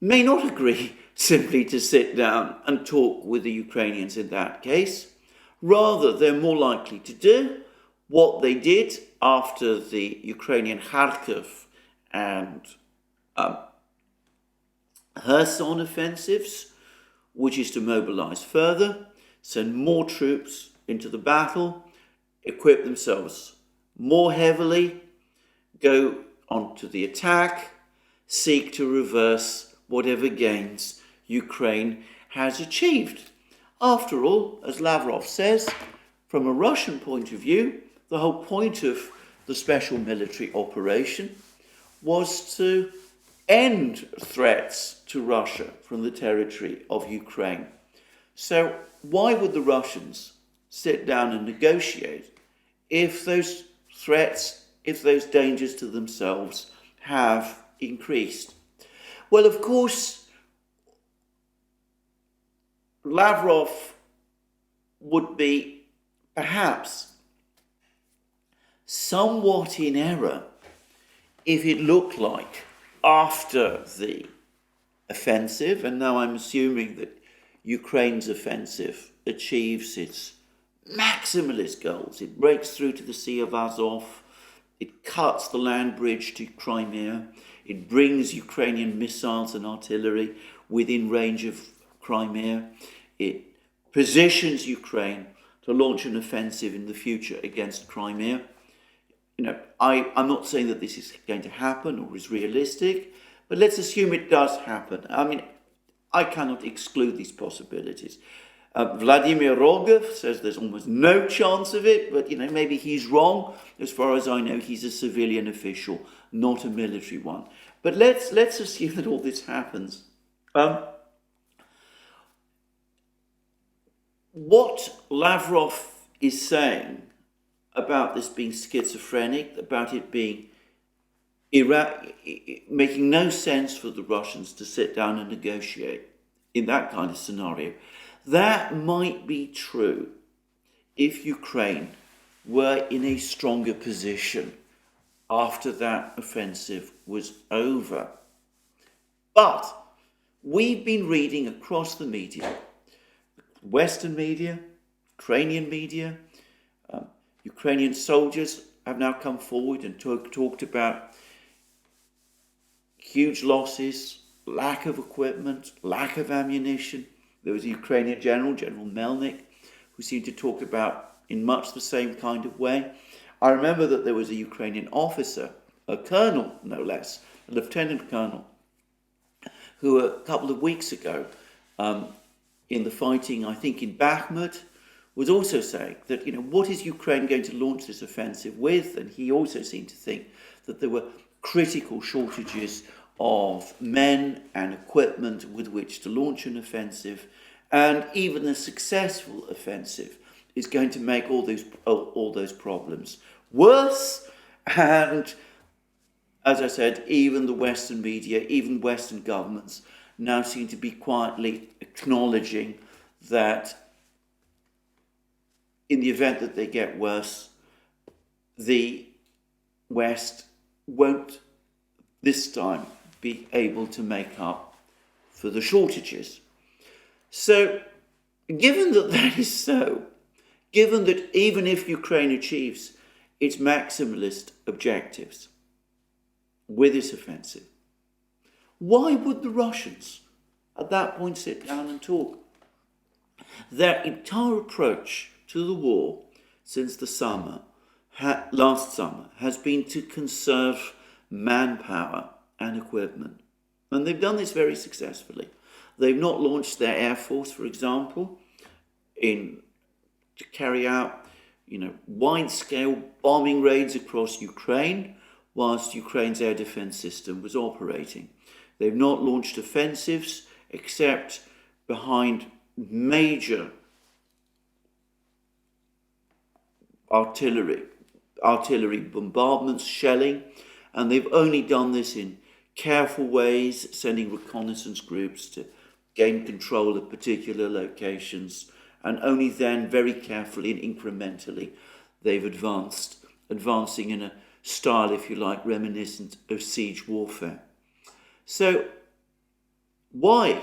may not agree simply to sit down and talk with the Ukrainians in that case. Rather, they're more likely to do what they did after the Ukrainian Kharkiv and Kherson offensives, which is to mobilize further, send more troops into the battle, equip themselves more heavily, go on to the attack, seek to reverse whatever gains Ukraine has achieved. After all, as Lavrov says, from a Russian point of view, the whole point of the special military operation was to end threats to Russia from the territory of Ukraine. So why would the Russians sit down and negotiate if those threats, if those dangers to themselves have increased? Well, of course, Lavrov would be perhaps somewhat in error if it looked like after the offensive, and now I'm assuming that Ukraine's offensive achieves its maximalist goals. It breaks through to the Sea of Azov, it cuts the land bridge to Crimea, it brings Ukrainian missiles and artillery within range of Crimea, it positions Ukraine to launch an offensive in the future against Crimea. You know, I'm not saying that this is going to happen or is realistic, but let's assume it does happen. I mean, I cannot exclude these possibilities. Vladimir Rogov says there's almost no chance of it, but, you know, maybe he's wrong. As far as I know, he's a civilian official, not a military one. But let's assume that all this happens. What Lavrov is saying about this being schizophrenic, about it being making no sense for the Russians to sit down and negotiate in that kind of scenario, that might be true if Ukraine were in a stronger position after that offensive was over. But we've been reading across the media, Western media, Ukrainian media, Ukrainian soldiers have now come forward and talked about huge losses, lack of equipment, lack of ammunition. There was a Ukrainian general, General Melnik, who seemed to talk about in much the same kind of way. I remember that there was a Ukrainian officer, a colonel no less, a lieutenant colonel, who a couple of weeks ago in the fighting, I think in Bakhmut, was also saying that, you know, what is Ukraine going to launch this offensive with? And he also seemed to think that there were critical shortages of men and equipment with which to launch an offensive, and even a successful offensive is going to make all those problems worse. And as I said, even the Western media, even Western governments now seem to be quietly acknowledging that in the event that they get worse, the West won't this time be able to make up for the shortages. So, given that that is so, given that even if Ukraine achieves its maximalist objectives with this offensive, why would the Russians at that point sit down and talk? Their entire approach to the war since the summer, last summer, has been to conserve manpower and equipment. And they've done this very successfully. They've not launched their air force, for example, to carry out, wide-scale bombing raids across Ukraine, whilst Ukraine's air defense system was operating. They've not launched offensives except behind major artillery bombardments, shelling, and they've only done this in careful ways, sending reconnaissance groups to gain control of particular locations, and only then, very carefully and incrementally, they've advancing in a style, if you like, reminiscent of siege warfare. So, why,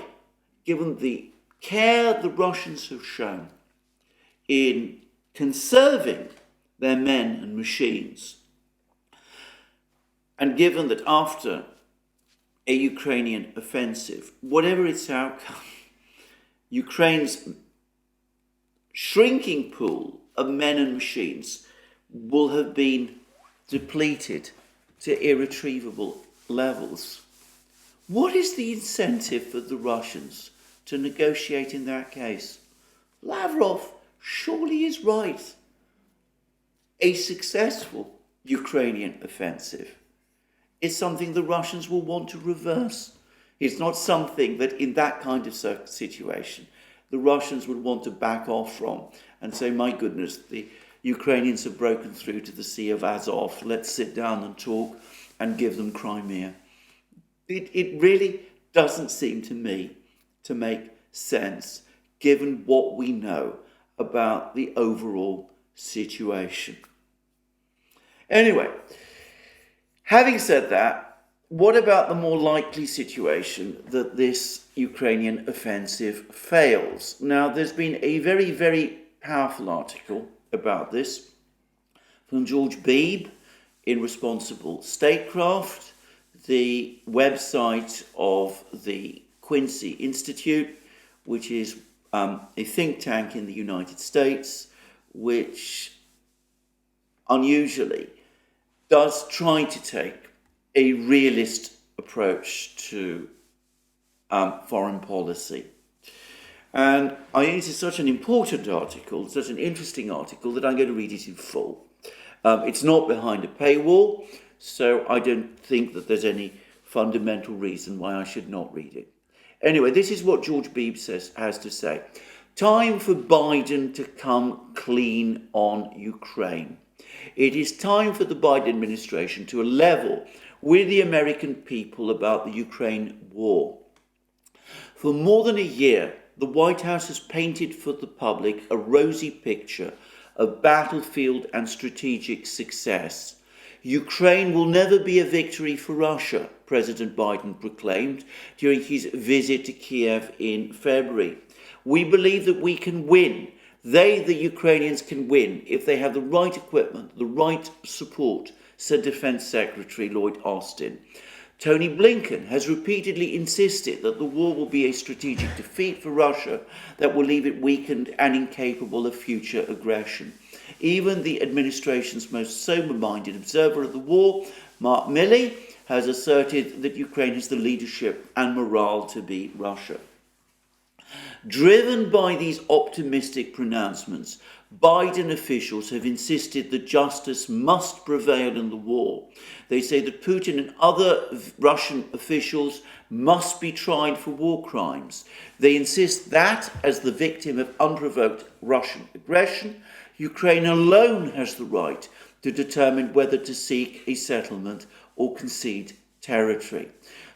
given the care the Russians have shown in conserving their men and machines, and given that after a Ukrainian offensive, whatever its outcome, Ukraine's shrinking pool of men and machines will have been depleted to irretrievable levels. What is the incentive for the Russians to negotiate in that case? Lavrov surely is right. A successful Ukrainian offensive is something the Russians will want to reverse. It's not something that in that kind of situation the Russians would want to back off from and say, my goodness, the Ukrainians have broken through to the Sea of Azov, let's sit down and talk and give them Crimea. It really doesn't seem to me to make sense given what we know about the overall situation. Anyway, having said that, what about the more likely situation that this Ukrainian offensive fails? Now, there's been a very, very powerful article about this from George Beebe in Responsible Statecraft, the website of the Quincy Institute, which is a think tank in the United States, which unusually does try to take a realist approach to foreign policy. And I think this is such an important article, such an interesting article, that I'm going to read it in full. It's not behind a paywall, so I don't think that there's any fundamental reason why I should not read it. Anyway, this is what George Beebe has to say. Time for Biden to come clean on Ukraine. It is time for the Biden administration to level with the American people about the Ukraine war. For more than a year, the White House has painted for the public a rosy picture of battlefield and strategic success. Ukraine will never be a victory for Russia, President Biden proclaimed during his visit to Kiev in February. We believe that we can win. They, the Ukrainians, can win if they have the right equipment, the right support, said Defense Secretary Lloyd Austin. Tony Blinken has repeatedly insisted that the war will be a strategic defeat for Russia that will leave it weakened and incapable of future aggression. Even the administration's most sober-minded observer of the war, Mark Milley, has asserted that Ukraine has the leadership and morale to beat Russia. Driven by these optimistic pronouncements, Biden officials have insisted that justice must prevail in the war. They say that Putin and other Russian officials must be tried for war crimes. They insist that, as the victim of unprovoked Russian aggression, Ukraine alone has the right to determine whether to seek a settlement or concede territory.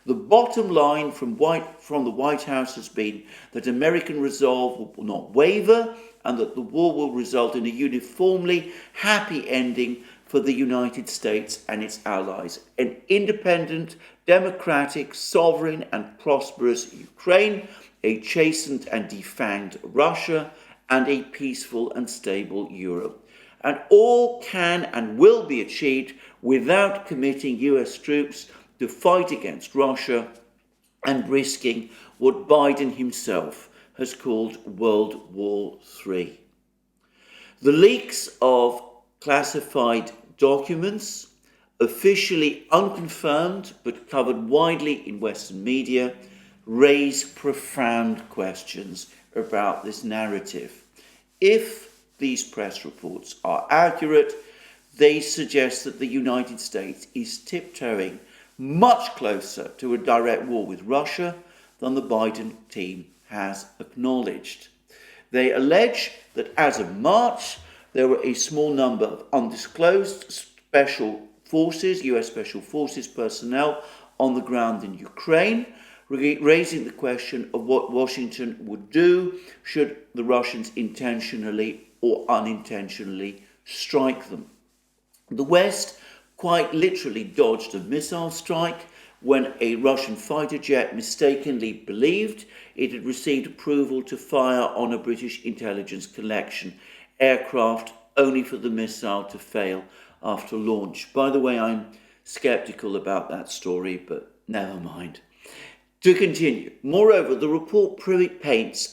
The bottom line from the White House has been that American resolve will not waver and that the war will result in a uniformly happy ending for the United States and its allies. An independent, democratic, sovereign and prosperous Ukraine, a chastened and defanged Russia, and a peaceful and stable Europe. And all can and will be achieved without committing US troops to fight against Russia and risking what Biden himself has called World War III. The leaks of classified documents officially unconfirmed but covered widely in Western media, raise profound questions about this narrative. If these press reports are accurate, they suggest that the United States is tiptoeing much closer to a direct war with Russia than the Biden team has acknowledged. They allege that as of March, there were a small number of undisclosed special forces, US Special Forces personnel on the ground in Ukraine, raising the question of what Washington would do should the Russians intentionally or unintentionally strike them. The West quite literally dodged a missile strike when a Russian fighter jet mistakenly believed it had received approval to fire on a British intelligence collection aircraft, only for the missile to fail after launch. By the way, I'm skeptical about that story, but never mind. To continue, moreover, the reports paint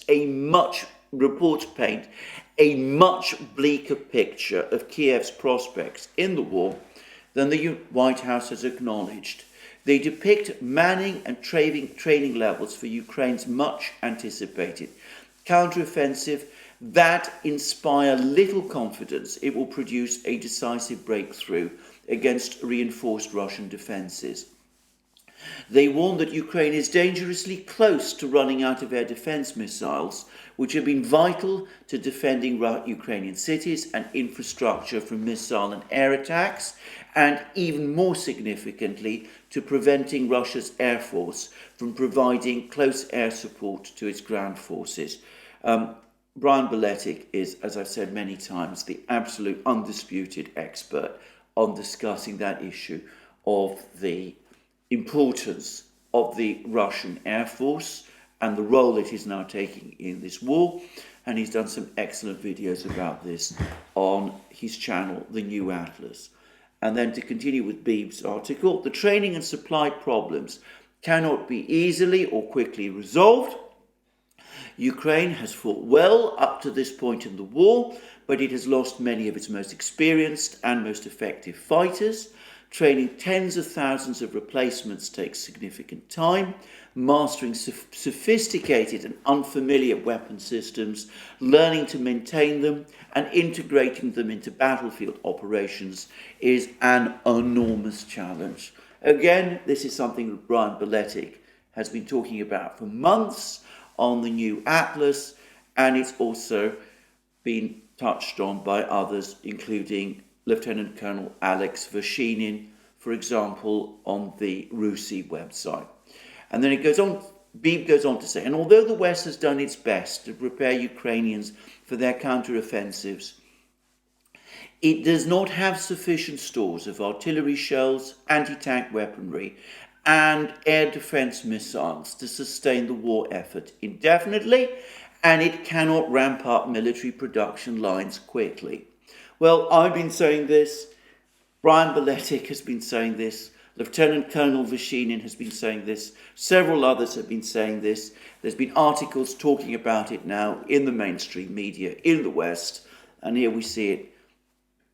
a much bleaker picture of Kiev's prospects in the war than the White House has acknowledged. They depict manning and training levels for Ukraine's much anticipated counteroffensive that inspire little confidence it will produce a decisive breakthrough against reinforced Russian defences. They warn that Ukraine is dangerously close to running out of air defence missiles, which have been vital to defending Ukrainian cities and infrastructure from missile and air attacks, and even more significantly, to preventing Russia's air force from providing close air support to its ground forces. Brian Beletic is, as I've said many times, the absolute undisputed expert on discussing that issue of the importance of the Russian Air Force and the role it is now taking in this war. And he's done some excellent videos about this on his channel, The New Atlas. And then to continue with Beeb's article, the training and supply problems cannot be easily or quickly resolved. Ukraine has fought well up to this point in the war, but it has lost many of its most experienced and most effective fighters. Training tens of thousands of replacements takes significant time. Mastering sophisticated and unfamiliar weapon systems, learning to maintain them, and integrating them into battlefield operations is an enormous challenge. Again, this is something that Brian Beletic has been talking about for months on the New Atlas, and it's also been touched on by others, including Lieutenant Colonel Alex Vershinin, for example, on the RUSI website. And then Beeb goes on to say, and although the West has done its best to prepare Ukrainians for their counteroffensives, it does not have sufficient stores of artillery shells, anti-tank weaponry, and air defense missiles to sustain the war effort indefinitely, and it cannot ramp up military production lines quickly. Well, I've been saying this, Brian Beletic has been saying this, Lieutenant Colonel Vershinin has been saying this, several others have been saying this. There's been articles talking about it now in the mainstream media in the West, and here we see it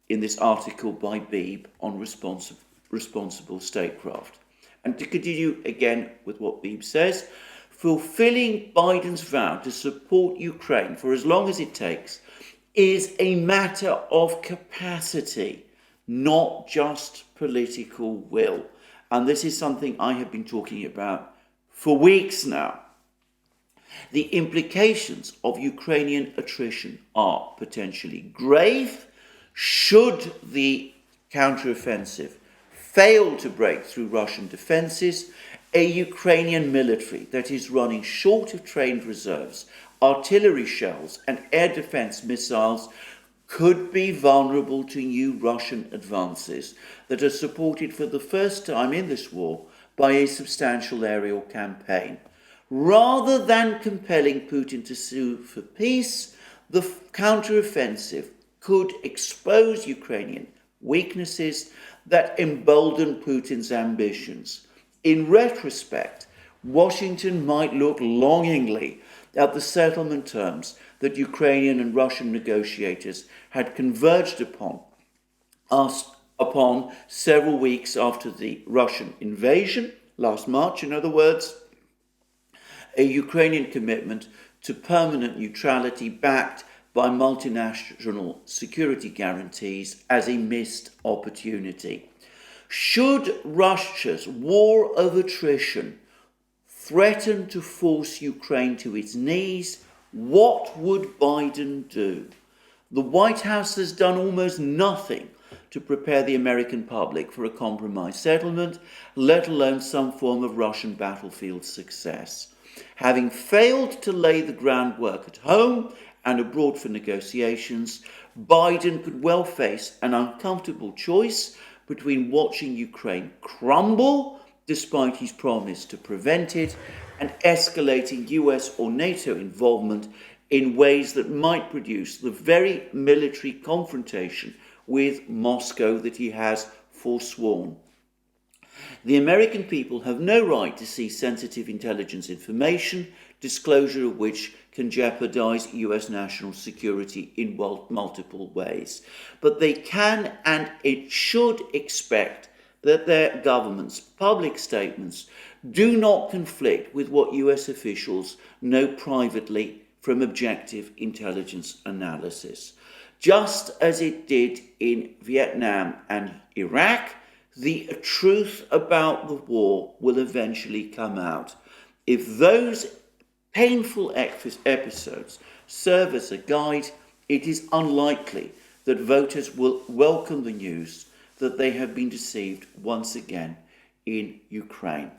in this article by Beeb on responsible statecraft. And to continue again with what Beeb says, fulfilling Biden's vow to support Ukraine for as long as it takes is a matter of capacity, not just political will. And this is something I have been talking about for weeks now. The implications of Ukrainian attrition are potentially grave. Should the counteroffensive fail to break through Russian defences, a Ukrainian military that is running short of trained reserves, artillery shells and air defence missiles could be vulnerable to new Russian advances that are supported for the first time in this war by a substantial aerial campaign. Rather than compelling Putin to sue for peace, the counteroffensive could expose Ukrainian weaknesses that embolden Putin's ambitions. In retrospect, Washington might look longingly at the settlement terms that Ukrainian and Russian negotiators had converged upon upon several weeks after the Russian invasion, last March, in other words, a Ukrainian commitment to permanent neutrality backed by multinational security guarantees as a missed opportunity. Should Russia's war of attrition threaten to force Ukraine to its knees, what would Biden do? The White House has done almost nothing to prepare the American public for a compromise settlement, let alone some form of Russian battlefield success. Having failed to lay the groundwork at home and abroad for negotiations, Biden could well face an uncomfortable choice between watching Ukraine crumble, despite his promise to prevent it, and escalating US or NATO involvement in ways that might produce the very military confrontation with Moscow that he has forsworn. The American people have no right to see sensitive intelligence information, disclosure of which can jeopardize US national security in multiple ways. But they can and it should expect that their government's public statements do not conflict with what US officials know privately from objective intelligence analysis. Just as it did in Vietnam and Iraq, the truth about the war will eventually come out. If those painful episodes serve as a guide, it is unlikely that voters will welcome the news that they have been deceived once again in Ukraine.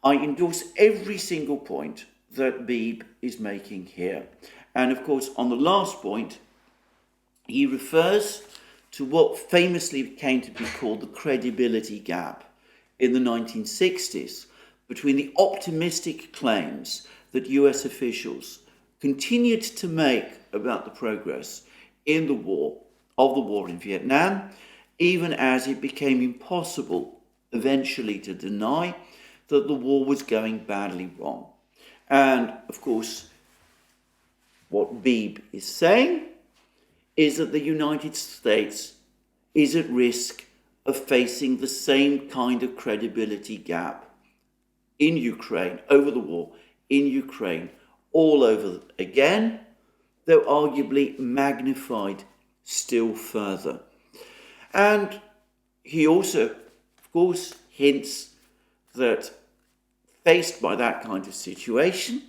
I endorse every single point that Beebe is making here. And of course, on the last point, he refers to what famously came to be called the credibility gap in the 1960s between the optimistic claims that US officials continued to make about the progress in the war in Vietnam, even as it became impossible eventually to deny that the war was going badly wrong. And of course, what Beebe is saying is that the United States is at risk of facing the same kind of credibility gap in Ukraine, over the war, in Ukraine, all over again, though arguably magnified still further. And he also, of course, hints that faced by that kind of situation,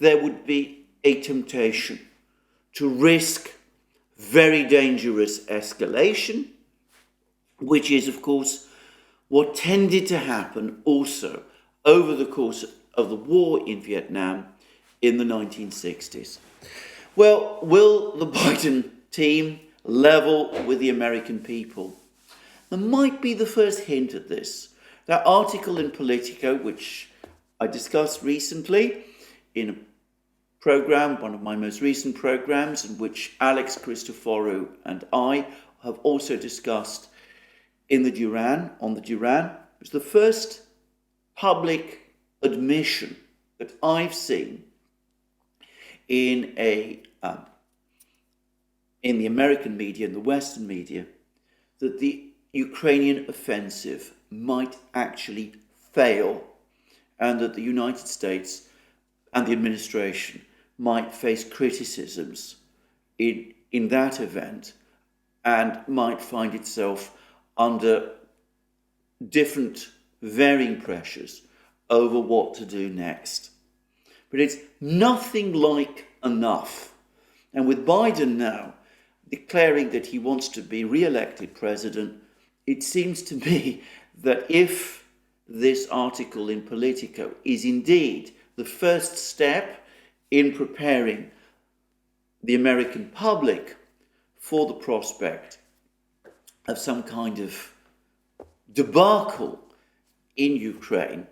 there would be a temptation to risk very dangerous escalation, which is, of course, what tended to happen also over the course of the war in Vietnam in the 1960s. Well, will the Biden team level with the American people? There might be the first hint at this. That article in Politico, which I discussed recently in a program, one of my most recent programs, in which Alex Christoforou and I have also discussed on the Duran, was the first public admission that I've seen in the American media, in the Western media, that the Ukrainian offensive might actually fail and that the United States and the administration might face criticisms in that event and might find itself under different varying pressures over what to do next. But it's nothing like enough. And with Biden now declaring that he wants to be re-elected president, it seems to me that if this article in Politico is indeed the first step in preparing the American public for the prospect of some kind of debacle in Ukraine,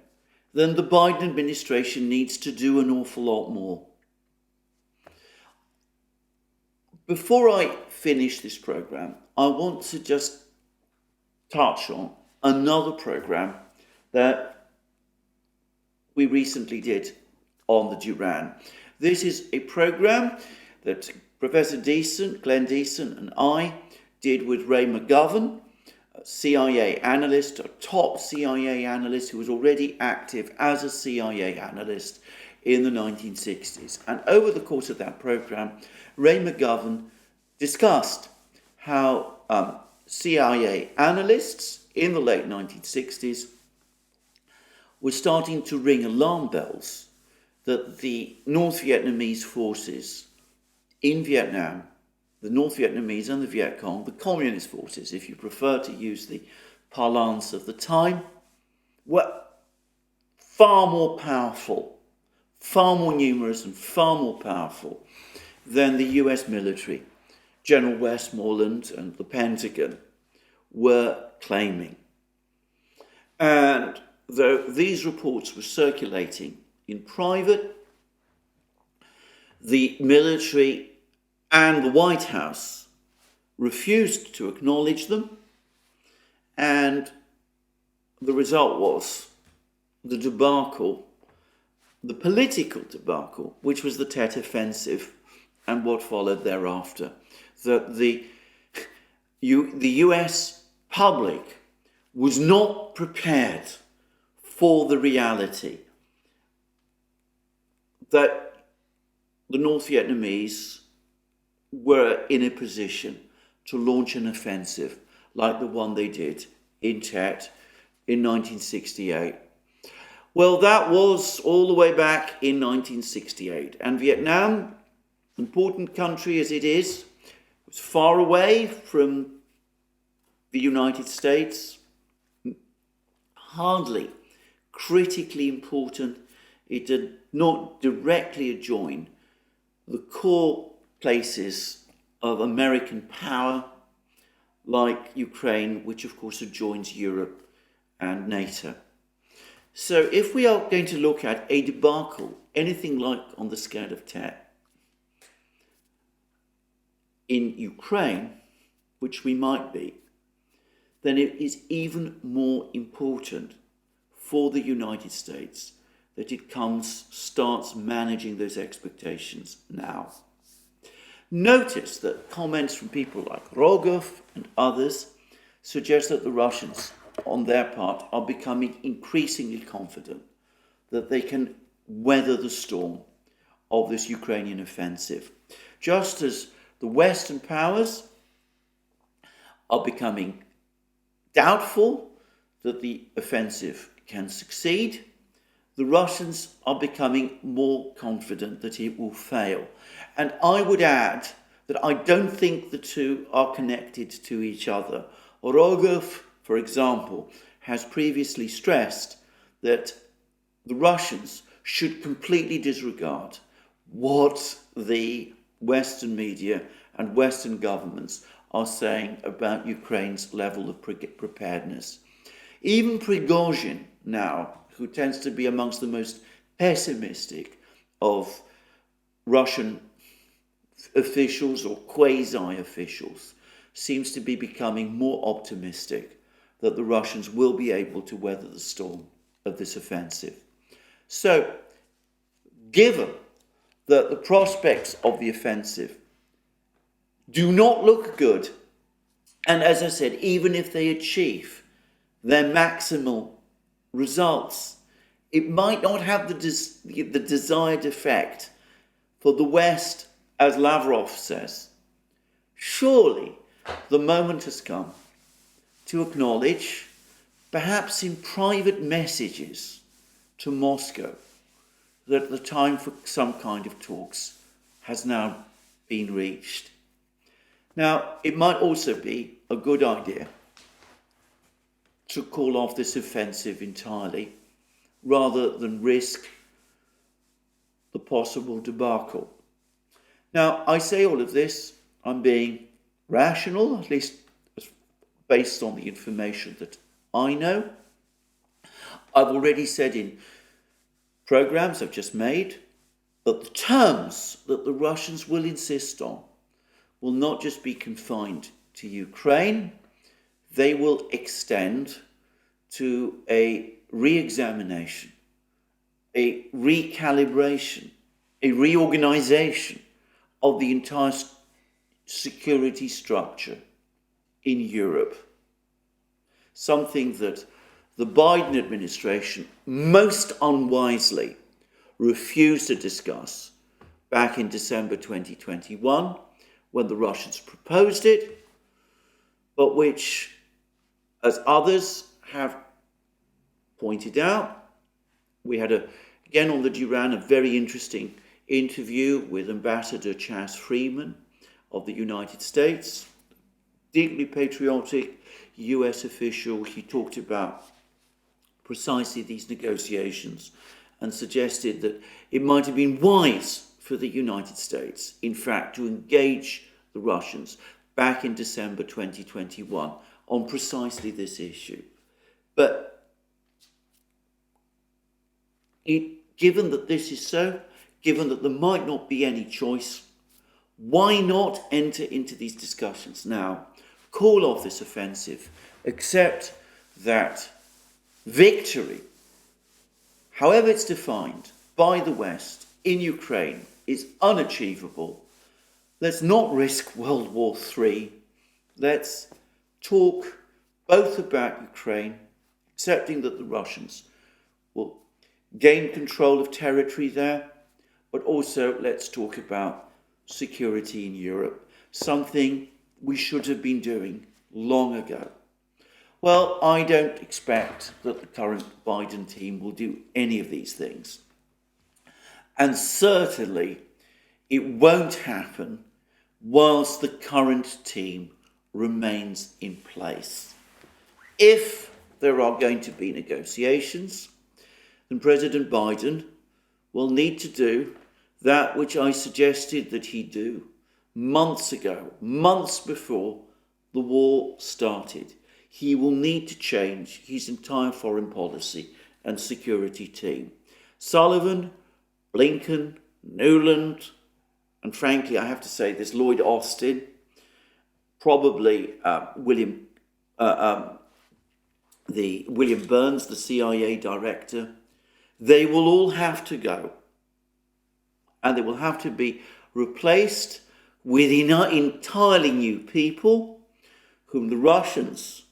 then the Biden administration needs to do an awful lot more. Before I finish this program, I want to just touch on another program that we recently did on the Duran. This is a program that Professor Glenn Deason and I did with Ray McGovern CIA analyst, a top CIA analyst who was already active as a CIA analyst in the 1960s. And over the course of that program, Ray McGovern discussed how CIA analysts in the late 1960s were starting to ring alarm bells that the North Vietnamese forces in Vietnam, the North Vietnamese and the Viet Cong, the communist forces, if you prefer to use the parlance of the time, were far more powerful, far more numerous and far more powerful than the US military, General Westmoreland and the Pentagon were claiming. And though these reports were circulating in private, the military and the White House refused to acknowledge them, and the result was the debacle, the political debacle, which was the Tet Offensive and what followed thereafter. That the US public was not prepared for the reality that the North Vietnamese were in a position to launch an offensive like the one they did in Tet in 1968. Well, that was all the way back in 1968. And Vietnam, important country as it is, was far away from the United States, hardly critically important. It did not directly adjoin the core places of American power, like Ukraine, which of course adjoins Europe and NATO. So if we are going to look at a debacle, anything like on the scale of Tet, in Ukraine, which we might be, then it is even more important for the United States that it starts managing those expectations now. Notice that comments from people like Rogov and others suggest that the Russians, on their part, are becoming increasingly confident that they can weather the storm of this Ukrainian offensive. Just as the Western powers are becoming doubtful that the offensive can succeed, the Russians are becoming more confident that it will fail. And I would add that I don't think the two are connected to each other. Rogov, for example, has previously stressed that the Russians should completely disregard what the Western media and Western governments are saying about Ukraine's level of preparedness. Even Prigozhin now, who tends to be amongst the most pessimistic of Russian officials or quasi-officials, seems to be becoming more optimistic that the Russians will be able to weather the storm of this offensive. So, given that the prospects of the offensive do not look good, and as I said, even if they achieve their maximal results, it might not have the desired effect for the West, as Lavrov says. Surely the moment has come to acknowledge, perhaps in private messages to Moscow, that the time for some kind of talks has now been reached. Now, it might also be a good idea to call off this offensive entirely, rather than risk the possible debacle. Now, I say all of this, I'm being rational, at least based on the information that I know. I've already said in programs I've just made that the terms that the Russians will insist on will not just be confined to Ukraine, they will extend to a re-examination, a recalibration, a reorganization of the entire security structure in Europe. something that the Biden administration most unwisely refused to discuss back in December 2021 when the Russians proposed it, but which, as others have pointed out, we had again on the Duran a very interesting interview with Ambassador Chas Freeman of the United States, deeply patriotic US official. He talked about precisely these negotiations and suggested that it might have been wise for the United States, in fact, to engage the Russians back in December 2021 on precisely this issue. But given that this is so, given that there might not be any choice, why not enter into these discussions now, call off this offensive, accept that victory, however it's defined by the West in Ukraine, is unachievable. Let's not risk World War III. Let's talk both about Ukraine, accepting that the Russians will gain control of territory there, but also let's talk about security in Europe, something we should have been doing long ago. Well, I don't expect that the current Biden team will do any of these things. And certainly it won't happen whilst the current team remains in place. If there are going to be negotiations, then President Biden will need to do that which I suggested that he do months ago, months before the war started. He will need to change his entire foreign policy and security team. Sullivan, Blinken, Nuland, and frankly, I have to say this, Lloyd Austin, probably William Burns, the CIA director, they will all have to go. And they will have to be replaced with entirely new people whom the Russians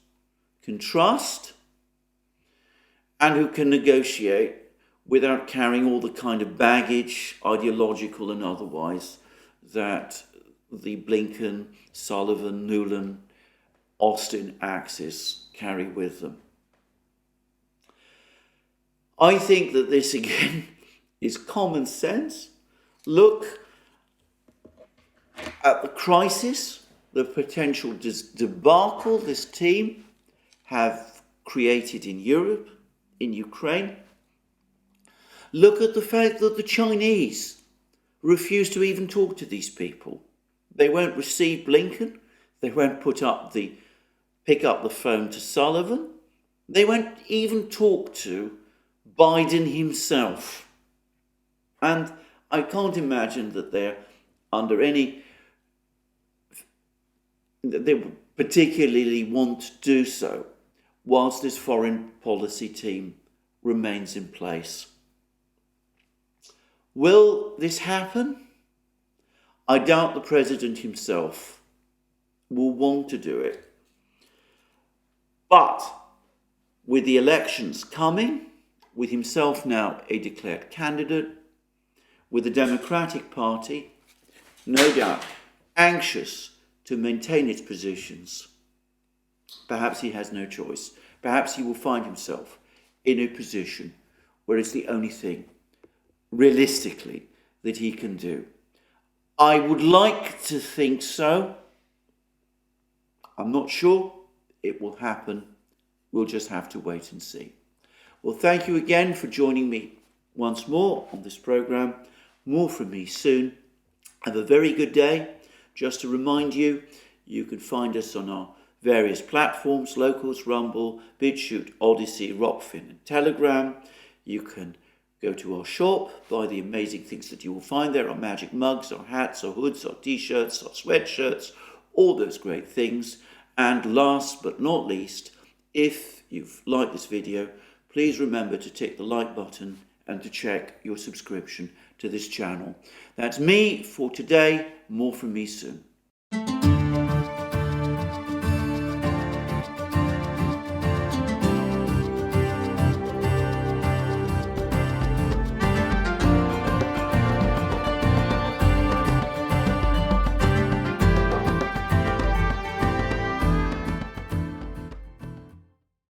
can trust and who can negotiate without carrying all the kind of baggage, ideological and otherwise, that the Blinken, Sullivan, Nuland, Austin axis carry with them. I think that this, again, is common sense. Look at the crisis, the potential debacle this team have created in Europe, in Ukraine. Look at the fact that the Chinese refuse to even talk to these people. They won't receive Blinken. They won't pick up the phone to Sullivan. They won't even talk to Biden himself. And I can't imagine that they're under any, that they would particularly want to do so whilst this foreign policy team remains in place. Will this happen? I doubt the president himself will want to do it. But with the elections coming, with himself now a declared candidate, with the Democratic Party, no doubt, anxious to maintain its positions, perhaps he has no choice. Perhaps he will find himself in a position where it's the only thing, realistically, that he can do. I would like to think so. I'm not sure it will happen. We'll just have to wait and see. Well, thank you again for joining me once more on this program. More from me soon. Have a very good day. Just to remind you, you can find us on our various platforms, Locals, Rumble, BitChute, ODYSEE, Rockfin and Telegram. You can go to our shop, buy the amazing things that you will find there, our magic mugs, our hats, our hoods, our t-shirts, our sweatshirts, all those great things. And last but not least, if you've liked this video, please remember to tick the like button and to check your subscription to this channel. That's me for today. More from me soon.